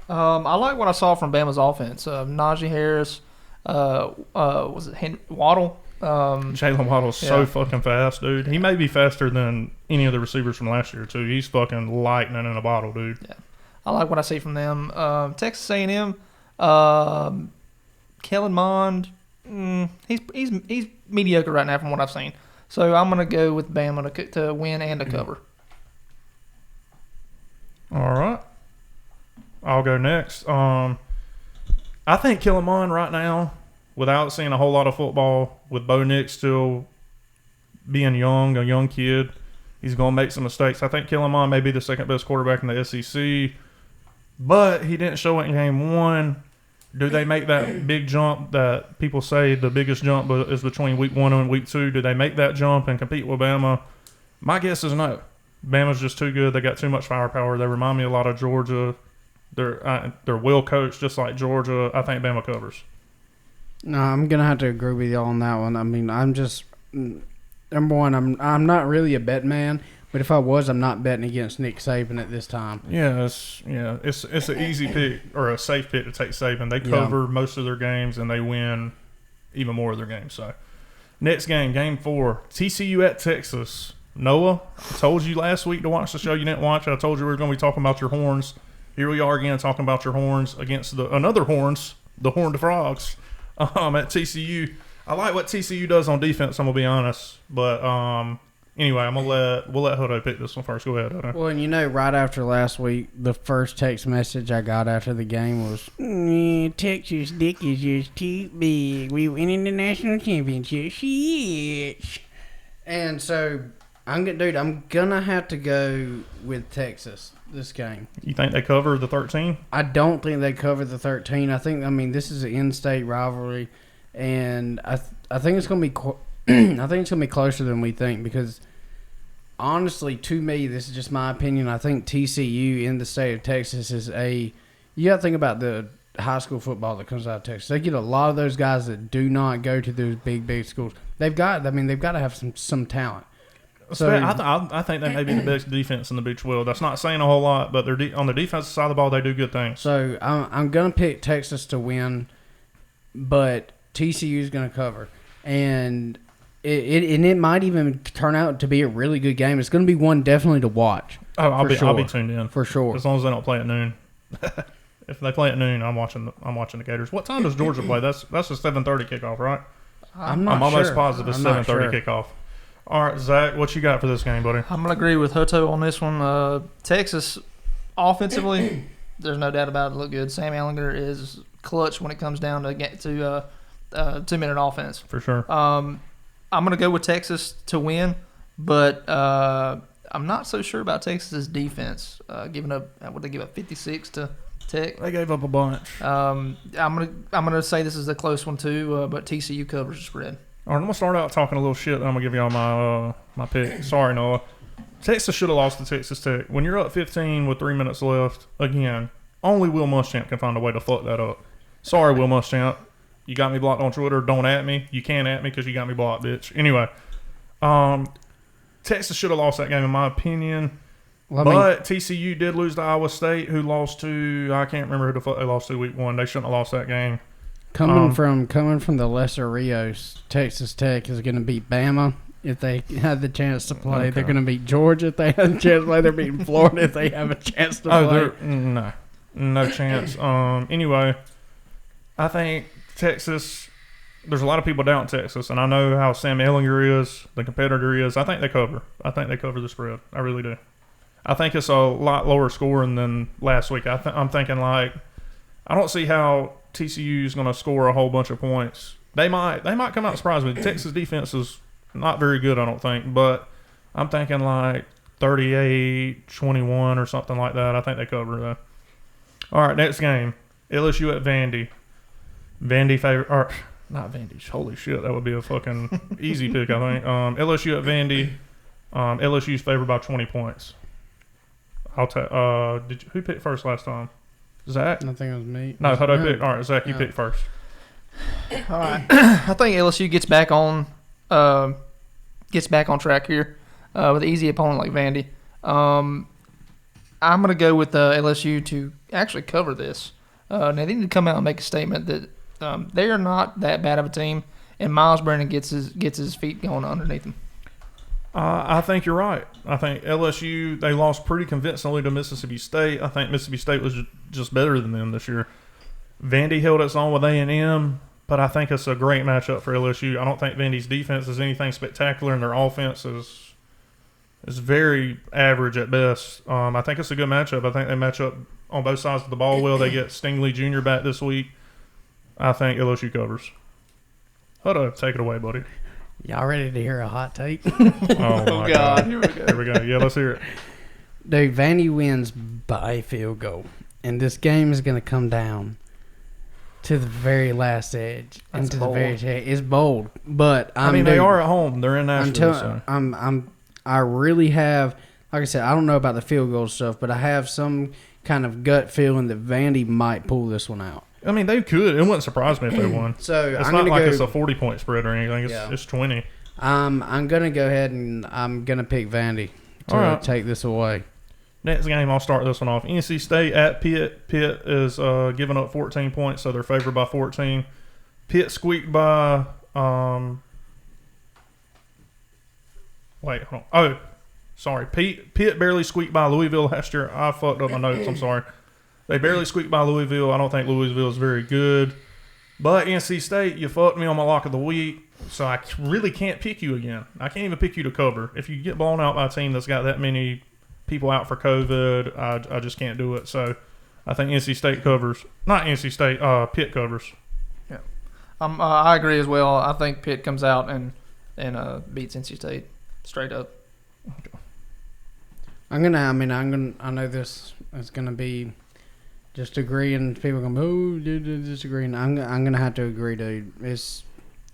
I like what I saw from Bama's offense. Najee Harris, was it Waddle? Jalen Waddle's so fucking fast, dude. He may be faster than any of the receivers from last year, too. He's fucking lightning in a bottle, dude. Yeah. I like what I see from them. Texas A&M, Kellen Mond, he's mediocre right now from what I've seen. So I'm going to go with Bama to win and to cover. All right. I'll go next. I think Kellen Mond right now, without seeing a whole lot of football, with Bo Nix still being young, a young kid, he's going to make some mistakes. I think Kellen Mond may be the second best quarterback in the SEC, but he didn't show it in game 1. Do they make that big jump that people say the biggest jump is between week 1 and week 2? Do they make that jump and compete with Bama? My guess is no. Bama's just too good. They got too much firepower. They remind me a lot of Georgia. They're well coached, just like Georgia. I think Bama covers. No, I'm gonna have to agree with you on that one. I mean, I'm just number one. I'm not really a bet man, but if I was, I'm not betting against Nick Saban at this time. Yeah, it's an easy pick or a safe pick to take Saban. They cover most of their games and they win even more of their games. So, next game, game 4, TCU at Texas. Noah, I told you last week to watch the show. You didn't watch it. I told you we were going to be talking about your horns. Here we are again talking about your horns against another horns, the Horned Frogs, at TCU. I like what TCU does on defense, I'm going to be honest. But anyway, we'll let Hodo pick this one first. Go ahead, Hodo. Well, and right after last week, the first text message I got after the game was, Texas dick is just too big. We winning the national championship. Shit. And so I'm gonna have to go with Texas this game. You think they cover the 13? I don't think they cover the 13. I mean, this is an in-state rivalry, and I think it's gonna be I think it's gonna be closer than we think because honestly, to me, this is just my opinion. I think TCU in the state of Texas is you got to think about the high school football that comes out of Texas. They get a lot of those guys that do not go to those big schools. They've got to have some talent. So I think they may be the best defense in the Big 12. That's not saying a whole lot, but they're on the defensive side of the ball, they do good things. So I'm going to pick Texas to win, but TCU is going to cover. And it might even turn out to be a really good game. It's going to be one definitely to watch. Oh, I'll be tuned in for sure. As long as they don't play at noon. If they play at noon, I'm watching the Gators. What time does Georgia play? That's a 7:30 kickoff, right? I'm almost positive it's 7:30 kickoff. All right, Zach, what you got for this game, buddy? I'm going to agree with Hoto on this one. Texas, offensively, there's no doubt about it, look good. Sam Ehlinger is clutch when it comes down to get to 2-minute offense. For sure. I'm going to go with Texas to win, but I'm not so sure about Texas's defense. Giving up, what they give up, 56 to Tech. They gave up a bunch. I'm gonna say this is a close one too, but TCU covers the spread. All right, I'm gonna start out talking a little shit. I'm gonna give y'all my pick. Sorry, Noah. Texas should have lost to Texas Tech. When you're up 15 with 3 minutes left, again, only Will Muschamp can find a way to fuck that up. Sorry, Will Muschamp. You got me blocked on Twitter. Don't at me. You can't at me because you got me blocked, bitch. Anyway, Texas should have lost that game in my opinion. But TCU did lose to Iowa State, who lost to, I can't remember who the fuck they lost to week 1. They shouldn't have lost that game. Coming from the Lesser Rios, Texas Tech is going to beat Bama if they have the chance to play. Okay. They're going to beat Georgia if they have a chance to play. They're beating Florida if they have a chance to play. No chance. Anyway, I think Texas, there's a lot of people down in Texas, and I know how Sam Ehlinger is, the competitor is. I think they cover. I think they cover the spread. I really do. I think it's a lot lower scoring than last week. I'm thinking like, I don't see how TCU is going to score a whole bunch of points. They might come out and surprise me. Texas defense is not very good, I don't think, but I'm thinking like 38-21 or something like that. I think they cover that. All right, next game, LSU at Vandy. Vandy favor, or not Vandy. Holy shit, that would be a fucking easy pick, I think. LSU at Vandy. LSU's favored by 20 points. Who picked first last time? Zach? I think it was me. No, who'd I pick? All right, Zach, you picked first. All right. I think LSU gets back on track here with an easy opponent like Vandy. I'm going to go with LSU to actually cover this. They need to come out and make a statement that they are not that bad of a team, and Miles Brennan gets his feet going underneath them. I think you're right. I think LSU, they lost pretty convincingly to Mississippi State. I think Mississippi State was just better than them this year. Vandy held its own with A&M, but I think it's a great matchup for LSU. I don't think Vandy's defense is anything spectacular, and their offense is very average at best. I think it's a good matchup. I think they match up on both sides of the ball well. They get Stingley Jr. back this week. I think LSU covers. Hold up. Take it away, buddy. Y'all ready to hear a hot take? Oh, my God. Here we go. Yeah, let's hear it. Dude, Vandy wins by field goal. And this game is going to come down to the very last edge. That's into bold. the very edge. It's bold. But they are at home. They're in Nashville. I really have, like I said, I don't know about the field goal stuff, but I have some kind of gut feeling that Vandy might pull this one out. I mean, they could. It wouldn't surprise me if they won. So it's I'm not gonna like go, it's a 40-point spread or anything. It's 20. I'm going to go ahead and I'm going to pick Vandy to take this away. Next game, I'll start this one off. NC State at Pitt. Pitt is giving up 14 points, so they're favored by 14. Pitt squeaked by wait, hold on. Oh, sorry. Pitt barely squeaked by Louisville last year. I fucked up my notes. I'm sorry. They barely squeaked by Louisville. I don't think Louisville is very good. But NC State, you fucked me on my lock of the week, so I really can't pick you again. I can't even pick you to cover. If you get blown out by a team that's got that many people out for COVID, I just can't do it. So I think NC State covers. Not NC State, Pitt covers. Yeah, I agree as well. I think Pitt comes out and beats NC State straight up. I know this is gonna be just agreeing. People are gonna disagreeing. I'm gonna have to agree, dude. It's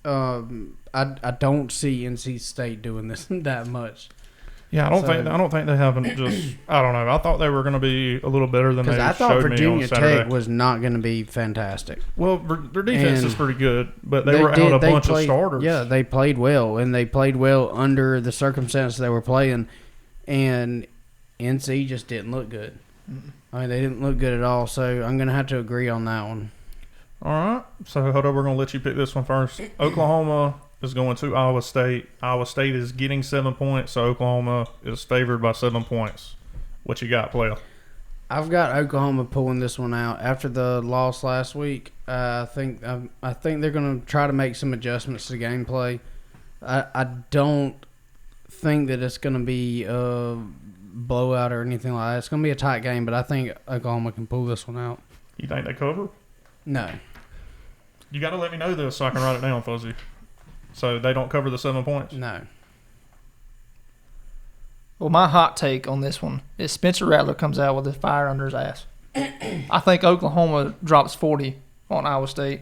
I don't see NC State doing this that much. Yeah, I don't think they haven't just. I don't know. I thought they were going to be a little better than they showed me on Saturday. I thought Virginia Tech was not going to be fantastic. Well, their defense is pretty good, but they were out a bunch of starters. Yeah, they played well, and they played well under the circumstances they were playing, and NC just didn't look good. I mean, they didn't look good at all. So I'm going to have to agree on that one. All right. So hold on, we're going to let you pick this one first. Oklahoma is going to Iowa State. Iowa State is getting 7 points, so Oklahoma is favored by 7 points. What you got, player? I've got Oklahoma pulling this one out after the loss last week. I think they're going to try to make some adjustments to gameplay. I don't think that it's going to be a blowout or anything like that. It's going to be a tight game, but I think Oklahoma can pull this one out. You think they cover? No. You got to let me know this so I can write it down, Fuzzy. So they don't cover the 7 points? No. Well, my hot take on this one is Spencer Rattler comes out with his fire under his ass. I think Oklahoma drops 40 on Iowa State,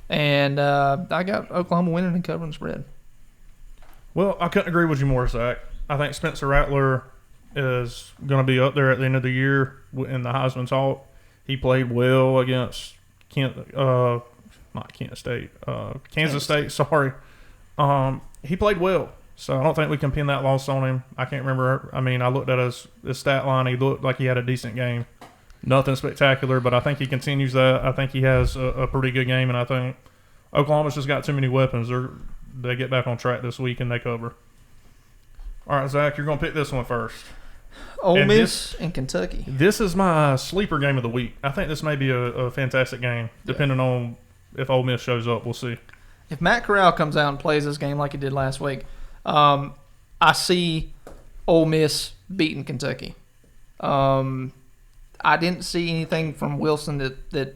And I got Oklahoma winning and covering the spread. Well, I couldn't agree with you more, Zach. I think Spencer Rattler is going to be up there at the end of the year in the Heisman talk. He played well against Kansas State. Sorry, he played well, so I don't think we can pin that loss on him. I can't remember. I mean, I looked at his stat line. He looked like he had a decent game. Nothing spectacular, but I think he continues that. I think he has a pretty good game, and I think Oklahoma's just got too many weapons. They get back on track this week and they cover. All right, Zach, you're going to pick this one first. Ole Miss and Kentucky. This is my sleeper game of the week. I think this may be a fantastic game, depending on if Ole Miss shows up. We'll see. If Matt Corral comes out and plays this game like he did last week, I see Ole Miss beating Kentucky. I didn't see anything from Wilson that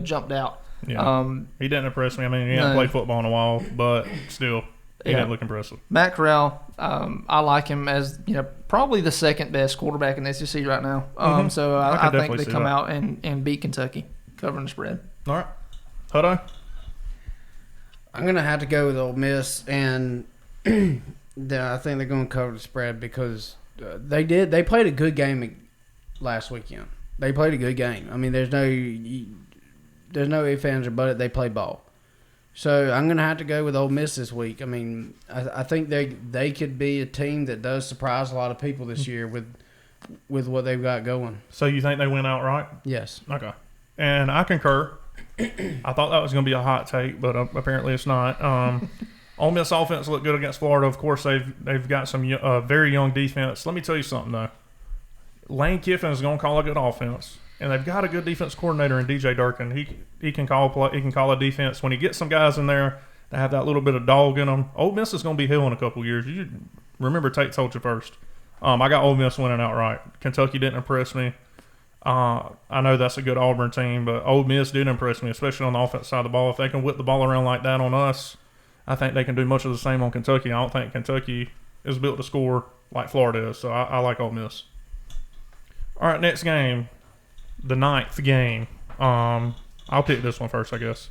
jumped out. Yeah, he didn't impress me. I mean, he hasn't played football in a while, but still, he didn't look impressive. Matt Corral, I like him as probably the second best quarterback in the SEC right now. So I think they come out and beat Kentucky, covering the spread. All right, Hutto. I'm gonna have to go with Ole Miss, and I think they're gonna cover the spread because they played a good game last weekend. They played a good game. I mean, there's no ifs, ands, or buts. They play ball. So I'm going to have to go with Ole Miss this week. I mean, I think they could be a team that does surprise a lot of people this year with what they've got going. So you think they win outright? Yes. Okay. And I concur. I thought that was going to be a hot take, but apparently it's not. Ole Miss offense looked good against Florida. Of course, they've got some very young defense. Let me tell you something, though. Lane Kiffin is going to call a good offense, and they've got a good defense coordinator in DJ Durkin. He can call play. He can call a defense when he gets some guys in there that have that little bit of dog in them. Ole Miss is going to be hell in a couple years. You remember Tate told you first. I got Ole Miss winning outright. Kentucky didn't impress me. I know that's a good Auburn team, but Ole Miss did impress me, especially on the offense side of the ball. If they can whip the ball around like that on us, I think they can do much of the same on Kentucky. I don't think Kentucky is built to score like Florida is, so I like Ole Miss. All right, next game, the 9th game. I'll pick this one first, I guess.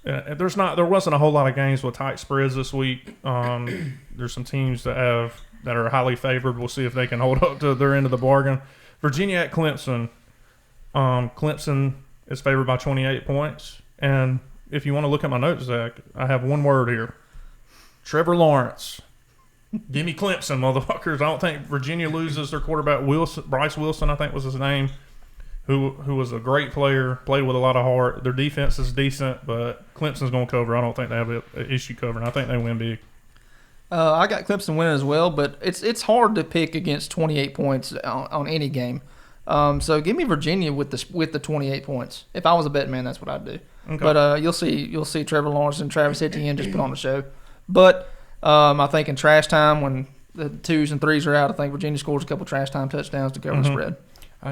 There wasn't a whole lot of games with tight spreads this week. There's some teams that are highly favored. We'll see if they can hold up to their end of the bargain. Virginia at Clemson. Clemson is favored by 28 points. And if you want to look at my notes, Zach, I have one word here. Trevor Lawrence. Give me Clemson, motherfuckers. I don't think Virginia loses their quarterback, Bryce Wilson, I think was his name, who was a great player, played with a lot of heart. Their defense is decent, but Clemson's going to cover. I don't think they have an issue covering. I think they win big. I got Clemson winning as well, but it's hard to pick against 28 points on any game. So give me Virginia with the 28 points. If I was a betting man, that's what I'd do. Okay. But you'll see Trevor Lawrence and Travis Etienne just put on the show. But I think in trash time, when the 2s and 3s are out, I think Virginia scores a couple trash time touchdowns to cover the spread.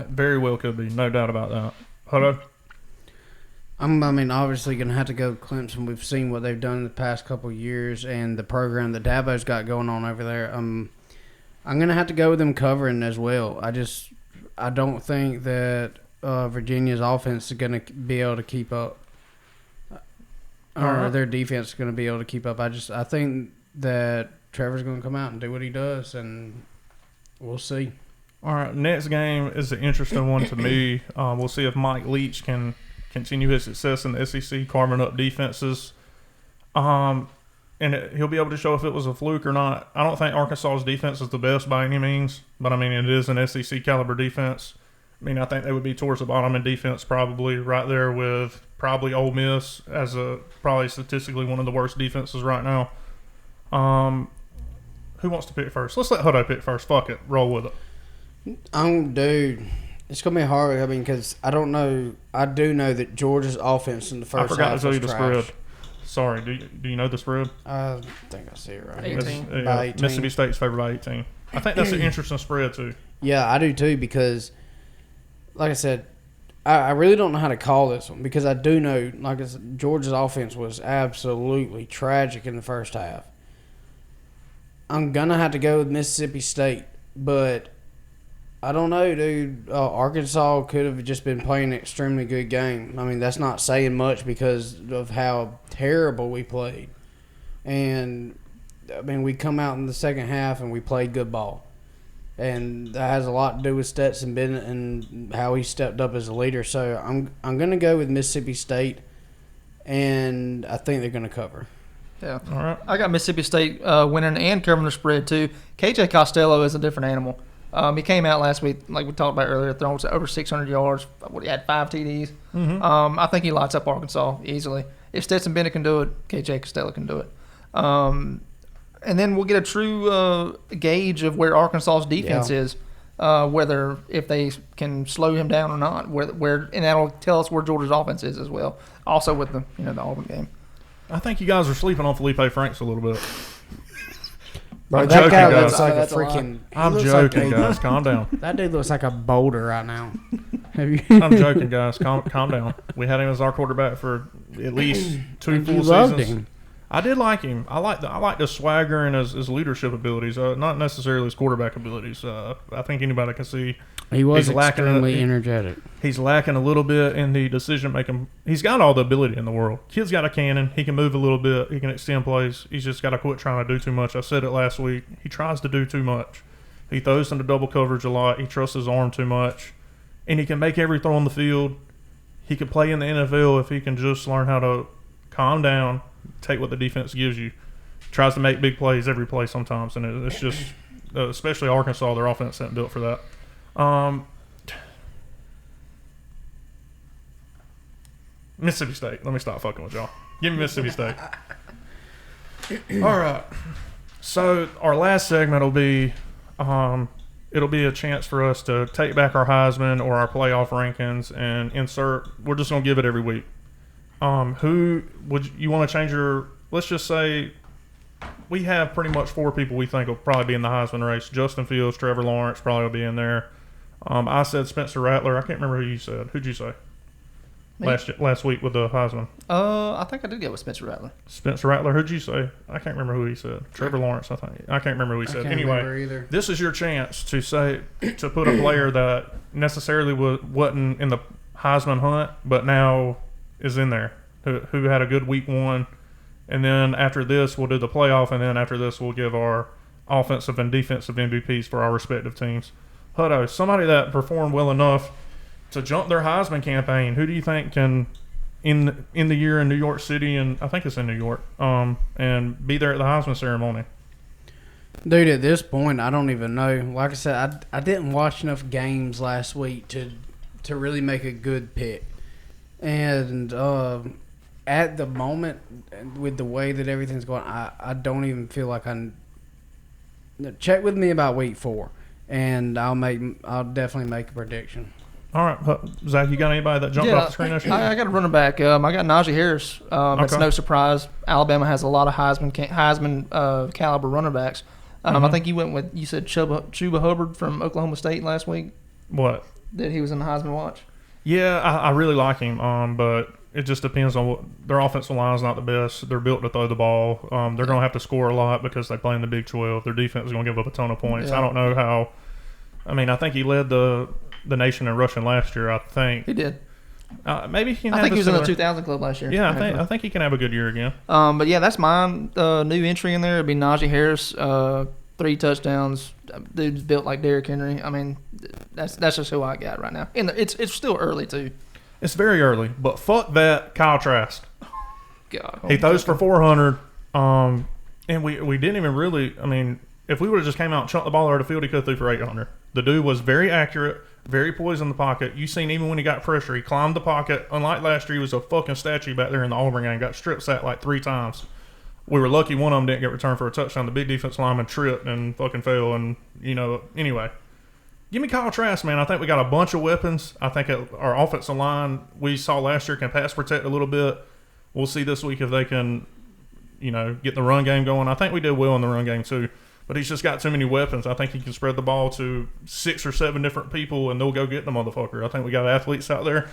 Very well could be. No doubt about that. Hello? Obviously going to have to go with Clemson. We've seen what they've done in the past couple of years and the program that Dabo's got going on over there. I'm going to have to go with them covering as well. I don't think that Virginia's offense is going to be able to keep up. Or their defense is going to be able to keep up. I think that Trevor's going to come out and do what he does, and we'll see. All right, next game is an interesting one to me. We'll see if Mike Leach can continue his success in the SEC, carving up defenses. And he'll be able to show if it was a fluke or not. I don't think Arkansas's defense is the best by any means, but, it is an SEC caliber defense. I think they would be towards the bottom in defense probably, right there with probably Ole Miss as probably statistically one of the worst defenses right now. Who wants to pick first? Let's let Hutto pick first. Fuck it. Roll with it. Dude, it's going to be hard. Because I don't know. I do know that Georgia's offense in the first half was trash. I forgot to tell you the spread. Sorry. Do you know the spread? I think I see it right 18. here. By 18. Mississippi State's favored by 18. I think that's an interesting spread too. Yeah, I do too because, like I said, I really don't know how to call this one because I do know, like I said, Georgia's offense was absolutely tragic in the first half. I'm going to have to go with Mississippi State, but I don't know, dude. Arkansas could have just been playing an extremely good game. I mean, that's not saying much because of how terrible we played. And, I mean, we come out in the second half and we played good ball. And that has a lot to do with Stetson Bennett and how he stepped up as a leader. So I'm going to go with Mississippi State, and I think they're going to cover. Yeah. All right. I got Mississippi State winning and covering the spread, too. KJ Costello is a different animal. He came out last week, like we talked about earlier, throwing over 600 yards. He had 5 TDs. Mm-hmm. I think he lights up Arkansas easily. If Stetson Bennett can do it, KJ Costello can do it. And then we'll get a true gauge of where Arkansas's defense is, whether if they can slow him down or not. And that'll tell us where Georgia's offense is as well. Also with the Auburn game. I think you guys are sleeping on Felipe Franks a little bit. Bro, I'm that joking, guy guys. looks like a That's a freaking. I'm he looks joking, like guys. Calm down. That dude looks like a boulder right now. Have you? I'm joking, guys. Calm down. We had him as our quarterback for at least 2 full You seasons. loved him. I did like him. I like the swagger and his leadership abilities, not necessarily his quarterback abilities. I think anybody can see He was he's lacking extremely energetic. he's lacking a little bit in the decision making. He's got all the ability in the world. Kid's got a cannon. He can move a little bit. He can extend plays. He's just got to quit trying to do too much. I said it last week. He tries to do too much. He throws into double coverage a lot. He trusts his arm too much, and he can make every throw on the field. He could play in the NFL if he can just learn how to calm down, take what the defense gives you. Tries to make big plays every play sometimes, and it's just, especially Arkansas, their offense isn't built for that. Mississippi State. Let me stop fucking with y'all. Give me Mississippi State. All right. So our last segment will be, it'll be a chance for us to take back our Heisman or our playoff rankings and insert. We're just gonna give it every week. Who would you want to change your? Let's just say we have pretty much 4 people we think will probably be in the Heisman race. Justin Fields, Trevor Lawrence probably will be in there. I said Spencer Rattler. I can't remember who you said. Who'd you say? Me? Last week with the Heisman. I think I did go with Spencer Rattler. Spencer Rattler. Who'd you say? I can't remember who he said. Trevor Lawrence. I think. I can't remember who he said. Can't Anyway, remember either. this is your chance to put a player that necessarily wasn't in the Heisman hunt, but now is in there. Who had a good week 1, and then after this we'll do the playoff, and then after this we'll give our offensive and defensive MVPs for our respective teams. Hutto, somebody that performed well enough to jump their Heisman campaign. Who do you think can in the year in New York City, and I think it's in New York, and be there at the Heisman ceremony? Dude, at this point, I don't even know. Like I said, I didn't watch enough games last week to really make a good pick. And at the moment, with the way that everything's going, I don't even feel like check with me about week 4, and I'll definitely make a prediction. All right, Zach, you got anybody that jumped off the screen? I got a running back. I got Najee Harris. It's no surprise. Alabama has a lot of Heisman caliber running backs. I think you said Chuba Hubbard from Oklahoma State last week. What? That he was in the Heisman watch. Yeah, I really like him, but it just depends on what their offensive line is not the best. They're built to throw the ball. They're going to have to score a lot because they play in the Big 12. Their defense is going to give up a ton of points. Yeah. I don't know how. I mean, I think he led the nation in rushing last year. I think He did. maybe he can. I think he was in the similar- 2000 club last year. Yeah, I think he can have a good year again. But yeah, that's mine. New entry in there would be Najee Harris. 3 touchdowns. Dude's built like Derrick Henry. I mean, that's just who I got right now. And it's still early too. It's very early, but fuck that Kyle Trask. God, He throws for 400, and we didn't even really. I mean, if we would have just came out and chunked the ball over the field, he could have threw for 800. The dude was very accurate, very poised in the pocket. You seen even when he got pressure, he climbed the pocket. Unlike last year, he was a fucking statue back there in the Auburn game. Got strip sacked like 3 times. We were lucky one of them didn't get returned for a touchdown. The big defense lineman tripped and fucking fell. And, anyway. Give me Kyle Trask, man. I think we got a bunch of weapons. I think our offensive line we saw last year can pass protect a little bit. We'll see this week if they can, get the run game going. I think we did well in the run game too. But he's just got too many weapons. I think he can spread the ball to 6 or 7 different people, and they'll go get the motherfucker. I think we got athletes out there.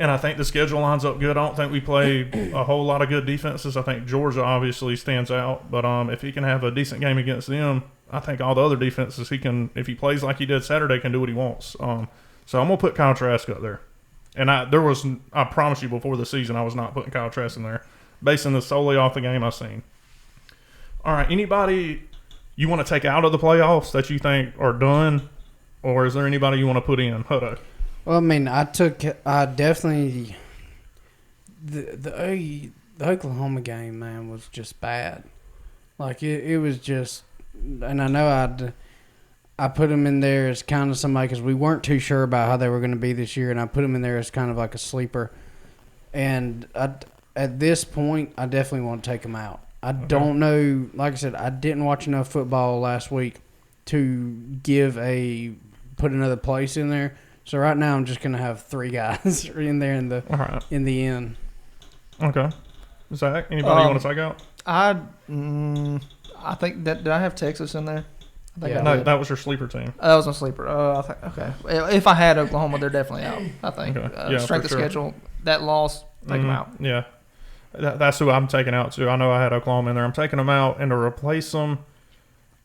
And I think the schedule lines up good. I don't think we play a whole lot of good defenses. I think Georgia obviously stands out. But if he can have a decent game against them, I think all the other defenses he can, if he plays like he did Saturday, can do what he wants. So I'm going to put Kyle Trask up there. And I promise you before the season, I was not putting Kyle Trask in there, basing this solely off the game I've seen. All right, anybody you want to take out of the playoffs that you think are done, or is there anybody you want to put in? Hutto. Well, I mean, I definitely the Oklahoma game, man, was just bad. Like it was just, and I know I put them in there as kind of somebody because we weren't too sure about how they were going to be this year, and I put them in there as kind of like a sleeper. And at this point, I definitely want to take them out. I don't know. Like I said, I didn't watch enough football last week to put another place in there. So right now, I'm just gonna have 3 guys in there in the end. Okay. Zach, anybody you want to take out? I think that did I have Texas in there? I think No, that was your sleeper team. That was my sleeper. I think okay. If I had Oklahoma, they're definitely out. I think strength of schedule, that loss, take them out. Yeah, that's who I'm taking out too. I know I had Oklahoma in there. I'm taking them out, and to replace them,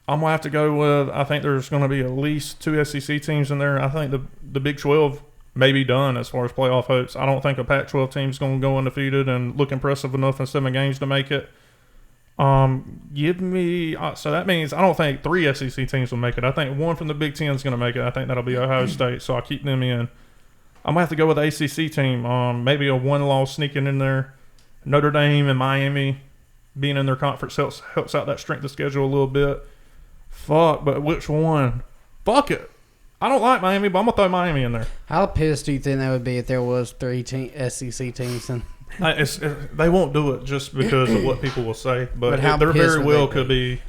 I'm going to have to go with, I think there's going to be at least 2 SEC teams in there. I think the Big 12 may be done as far as playoff hopes. I don't think a Pac-12 team is going to go undefeated and look impressive enough in 7 games to make it. Give me so that means I don't think 3 SEC teams will make it. I think 1 from the Big 10 is going to make it. I think that'll be Ohio State, so I'll keep them in. I'm going to have to go with the ACC team. Maybe a 1 loss sneaking in there. Notre Dame and Miami being in their conference helps out that strength of schedule a little bit. Fuck, but which one? Fuck it. I don't like Miami, but I'm going to throw Miami in there. How pissed do you think that would be if there was 3 SEC teams? They won't do it just because of what people will say, but there very well could be,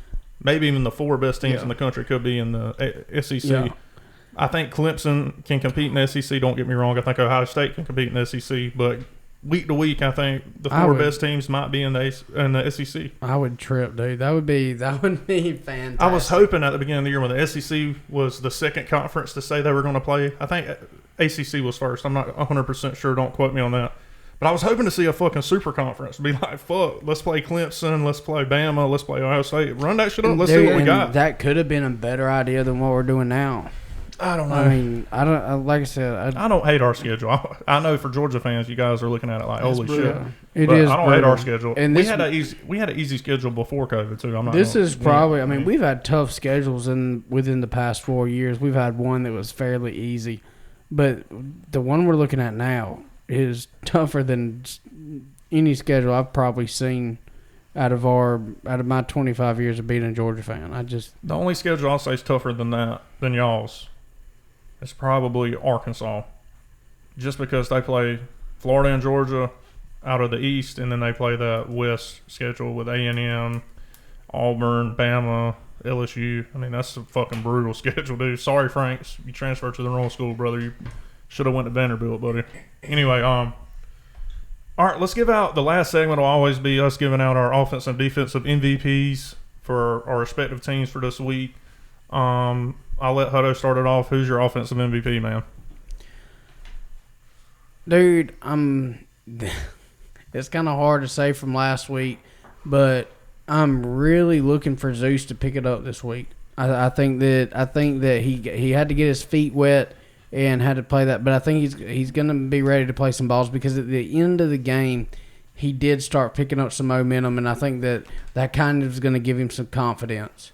maybe even the 4 best teams in the country could be in the SEC. Yeah. I think Clemson can compete in the SEC, don't get me wrong. I think Ohio State can compete in the SEC, but week to week, I think the 4 best teams might be in the SEC. I would trip, dude. That would be fantastic. I was hoping at the beginning of the year when the SEC was the second conference to say they were going to play. I think ACC was first. I'm not 100% sure. Don't quote me on that. But I was hoping to see a fucking super conference. Be like, fuck, let's play Clemson, let's play Bama, let's play Ohio State. Run that shit up. Let's see what we got. That could have been a better idea than what we're doing now. I don't know. I mean, like I said, I don't hate our schedule. I know for Georgia fans, you guys are looking at it like, holy shit. It is. I don't hate our schedule. And we had an easy schedule before COVID too. This is probably. I mean, we've had tough schedules within the past 4 years. We've had one that was fairly easy, but the one we're looking at now is tougher than any schedule I've probably seen out of my 25 years of being a Georgia fan. The only schedule I'll say is tougher than y'all's. It's probably Arkansas, just because they play Florida and Georgia out of the East, and then they play the West schedule with A&M, Auburn, Bama, LSU. I mean, that's a fucking brutal schedule, dude. Sorry, Franks, you transferred to the wrong school, brother. You should have went to Vanderbilt, buddy. Anyway, all right, let's give out the last segment. Will always be us giving out our offensive and defensive MVPs for our respective teams for this week. I'll let Hutto start it off. Who's your offensive MVP, man? Dude, it's kind of hard to say from last week, but I'm really looking for Zeus to pick it up this week. I think that he had to get his feet wet and had to play that, but I think he's going to be ready to play some balls because at the end of the game, he did start picking up some momentum, and I think that kind of is going to give him some confidence.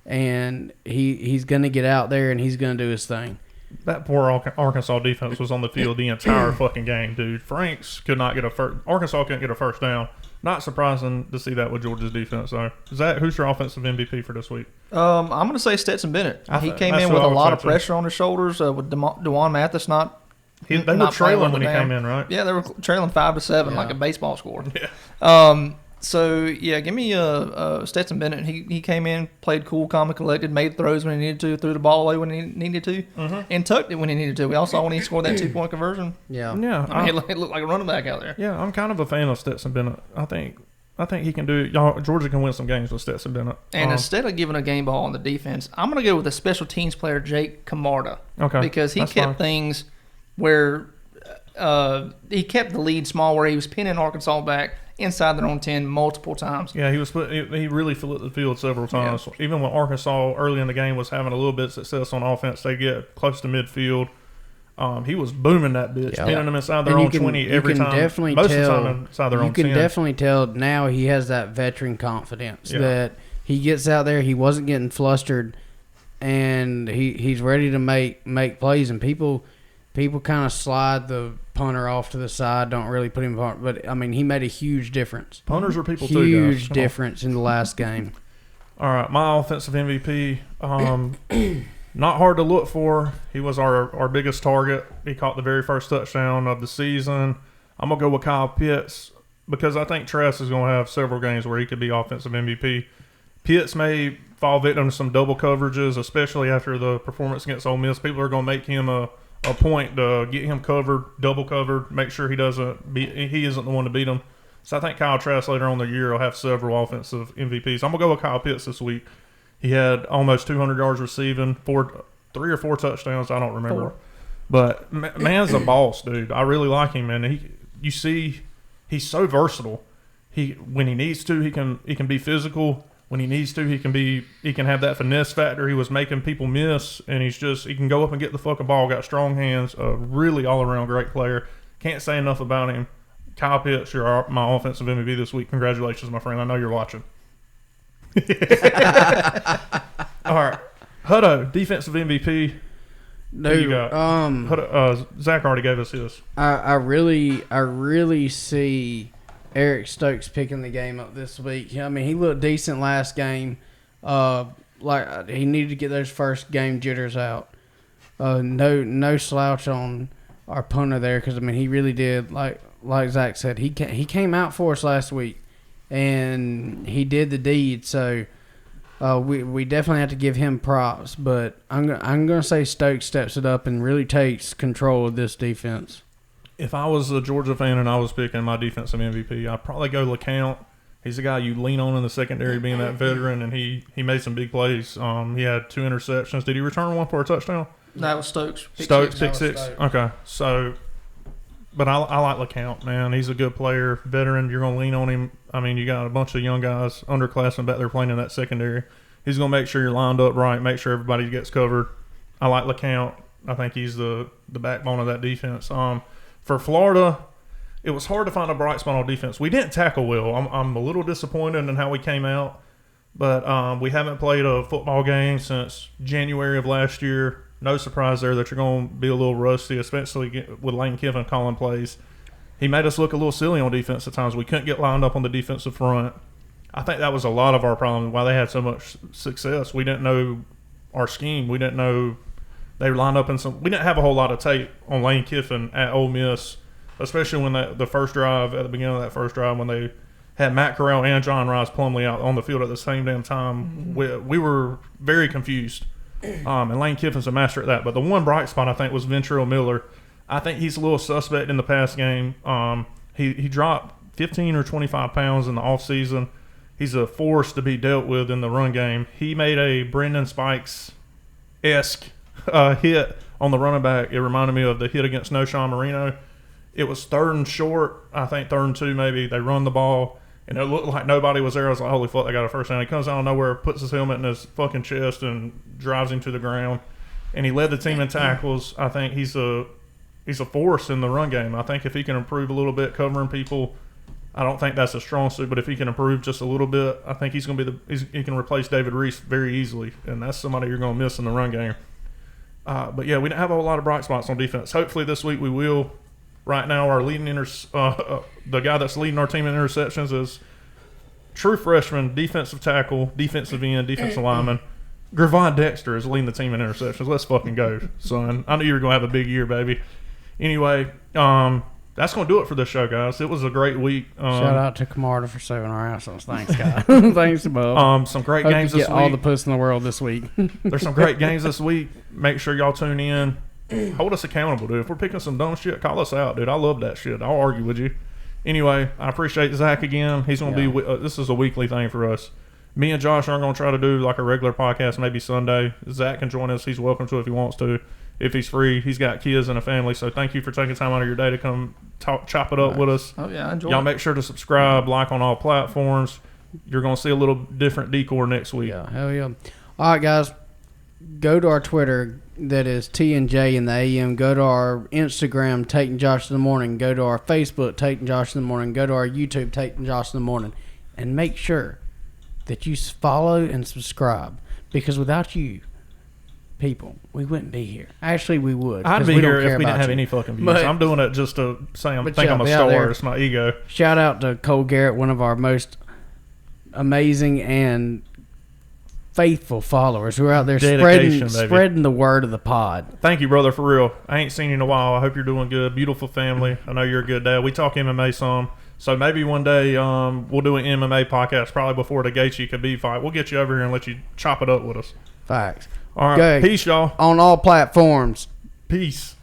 And he's going to get out there and he's going to do his thing. That poor Arkansas defense was on the field the entire fucking game, dude. Franks could not get Arkansas couldn't get a first down. Not surprising to see that with Georgia's defense, though. Who's your offensive MVP for this week? I'm going to say Stetson Bennett. He came in with a lot of pressure on his shoulders with Dewan Mathis they were trailing when he came in, right? Yeah, they were trailing 5-7 like a baseball score. Yeah. So, yeah, give me Stetson Bennett. He came in, played cool, calm, and collected, made throws when he needed to, threw the ball away when he needed to, and tucked it when he needed to. We all saw when he scored that 2-point conversion. Yeah. Yeah. I mean, it looked like a running back out there. Yeah, I'm kind of a fan of Stetson Bennett. I think he can do – Georgia can win some games with Stetson Bennett. And instead of giving a game ball on the defense, I'm going to go with a special teams player, Jake Camarda. Okay. Because he kept things where he kept the lead small where he was pinning Arkansas back inside their own 10 multiple times. Yeah, he really filled the field several times. Yeah. Even when Arkansas early in the game was having a little bit of success on offense, they get close to midfield. He was booming that bitch, pinning them inside their own 20 every time. Most of the time inside their own 10. You can definitely tell now he has that veteran confidence that he gets out there. He wasn't getting flustered, and he's ready to make plays. And people kind of slide the punter off to the side, don't really put him on. But, I mean, he made a huge difference. Punters are people too, guys. Huge difference in the last game. All right, my offensive MVP, not hard to look for. He was our biggest target. He caught the very first touchdown of the season. I'm going to go with Kyle Pitts because I think Tress is going to have several games where he could be offensive MVP. Pitts may fall victim to some double coverages, especially after the performance against Ole Miss. People are going to make him a point to get him covered, double covered, make sure he isn't the one to beat him. So I think Kyle Trask later on in the year will have several offensive MVPs. I'm going to go with Kyle Pitts this week. He had almost 200 yards receiving, 3 or 4 touchdowns. I don't remember. 4. But man's a boss, dude. I really like him, man. You see, he's so versatile. When he needs to, he can be physical. When he needs to, he can have that finesse factor. He was making people miss, and he can go up and get the fucking ball. Got strong hands. A really all around great player. Can't say enough about him. Kyle Pitts, you're my offensive MVP this week. Congratulations, my friend. I know you're watching. All right, Hutto, defensive MVP. There you go. Hutto, Zach already gave us his. I really see Eric Stokes picking the game up this week. I mean, he looked decent last game. Like he needed to get those first game jitters out. No slouch on our punter there because I mean he really did. Like Zach said, he came out for us last week, and he did the deed. So we definitely have to give him props. But I'm gonna say Stokes steps it up and really takes control of this defense. If I was a Georgia fan and I was picking my defensive MVP, I'd probably go LeCount. He's the guy you lean on in the secondary, being that veteran, and he made some big plays. He had 2 interceptions. Did he return one for a touchdown? That was Stokes. Pick six. Okay, so, but I like LeCount, man. He's a good player, veteran. You're going to lean on him. I mean, you got a bunch of young guys, underclassmen back there playing in that secondary. He's going to make sure you're lined up right, make sure everybody gets covered. I like LeCount. I think he's the backbone of that defense. For Florida, it was hard to find a bright spot on defense. We didn't tackle well. I'm a little disappointed in how we came out, but we haven't played a football game since January of last year. No surprise there that you're going to be a little rusty, especially with Lane Kiffin calling plays. He made us look a little silly on defense at times. We couldn't get lined up on the defensive front. I think that was a lot of our problem, why they had so much success. We didn't know our scheme. We didn't know they were lined up in some – we didn't have a whole lot of tape on Lane Kiffin at Ole Miss, especially when the first drive, at the beginning of that first drive, when they had Matt Corral and John Rice Plumlee out on the field at the same damn time. Mm-hmm. We were very confused. And Lane Kiffin's a master at that. But the one bright spot, I think, was Ventrell Miller. I think he's a little suspect in the pass game. He dropped 15 or 25 pounds in the offseason. He's a force to be dealt with in the run game. He made a Brendan Spikes-esque hit on the running back. It reminded me of the hit against Noshawn Marino. It was 3rd and short, I think 3rd and 2 maybe. They run the ball, and it looked like nobody was there. I was like, holy fuck, they got a first down. He comes out of nowhere, puts his helmet in his fucking chest, and drives him to the ground. And he led the team in tackles. I think he's a force in the run game. I think if he can improve a little bit covering people, I don't think that's a strong suit, but if he can improve just a little bit, I think he's going to be he can replace David Reese very easily, and that's somebody you're going to miss in the run game. But yeah, we didn't have a whole lot of bright spots on defense. Hopefully this week we will. Right now, our leading the guy that's leading our team in interceptions is true freshman, defensive tackle, defensive end, defensive lineman. Gravon Dexter is leading the team in interceptions. Let's fucking go, son. I knew you were going to have a big year, baby. Anyway, that's going to do it for this show, guys. It was a great week. Shout out to Camarda for saving our assholes. Thanks, guys. Thanks, Bob. Some great Hope games you this get week. all the puss in the world this week. There's some great games this week. Make sure y'all tune in. Hold us accountable, dude. If we're picking some dumb shit, call us out, dude. I love that shit. I'll argue with you. Anyway, I appreciate Zach again. He's going to be this is a weekly thing for us. Me and Josh aren't going to try to do like a regular podcast maybe Sunday. Zach can join us. He's welcome to if he wants to. if he's free. He's got kids and a family, so thank you for taking time out of your day to come chop it up with us. Oh yeah, I enjoy Y'all it. make sure to subscribe, like on all platforms. You're going to see a little different decor next week. Yeah, hell yeah. All right, guys. Go to our Twitter. That is TNJ in the AM. Go to our Instagram, Tate and Josh in the Morning. Go to our Facebook, Tate and Josh in the Morning. Go to our YouTube, Tate and Josh in the Morning. And make sure that you follow and subscribe. Because without you, people, we wouldn't be here. Actually, we would. I'd 'cause be we don't here care if we didn't about have you. any fucking views. But- I'm doing it just to say I'm But think I'm a y'all be out star. there. It's my ego. Shout out to Cole Garrett, one of our most amazing and faithful followers who are out there Dedication, baby. spreading the word of the pod. Thank you, brother, for real. I ain't seen you in a while. I hope you're doing good. Beautiful family. I know you're a good dad. We talk MMA some. So maybe one day we'll do an MMA podcast probably before the Gaethje Khabib fight. We'll get you over here and let you chop it up with us. Facts. All right. Go. Peace, y'all. On all platforms. Peace.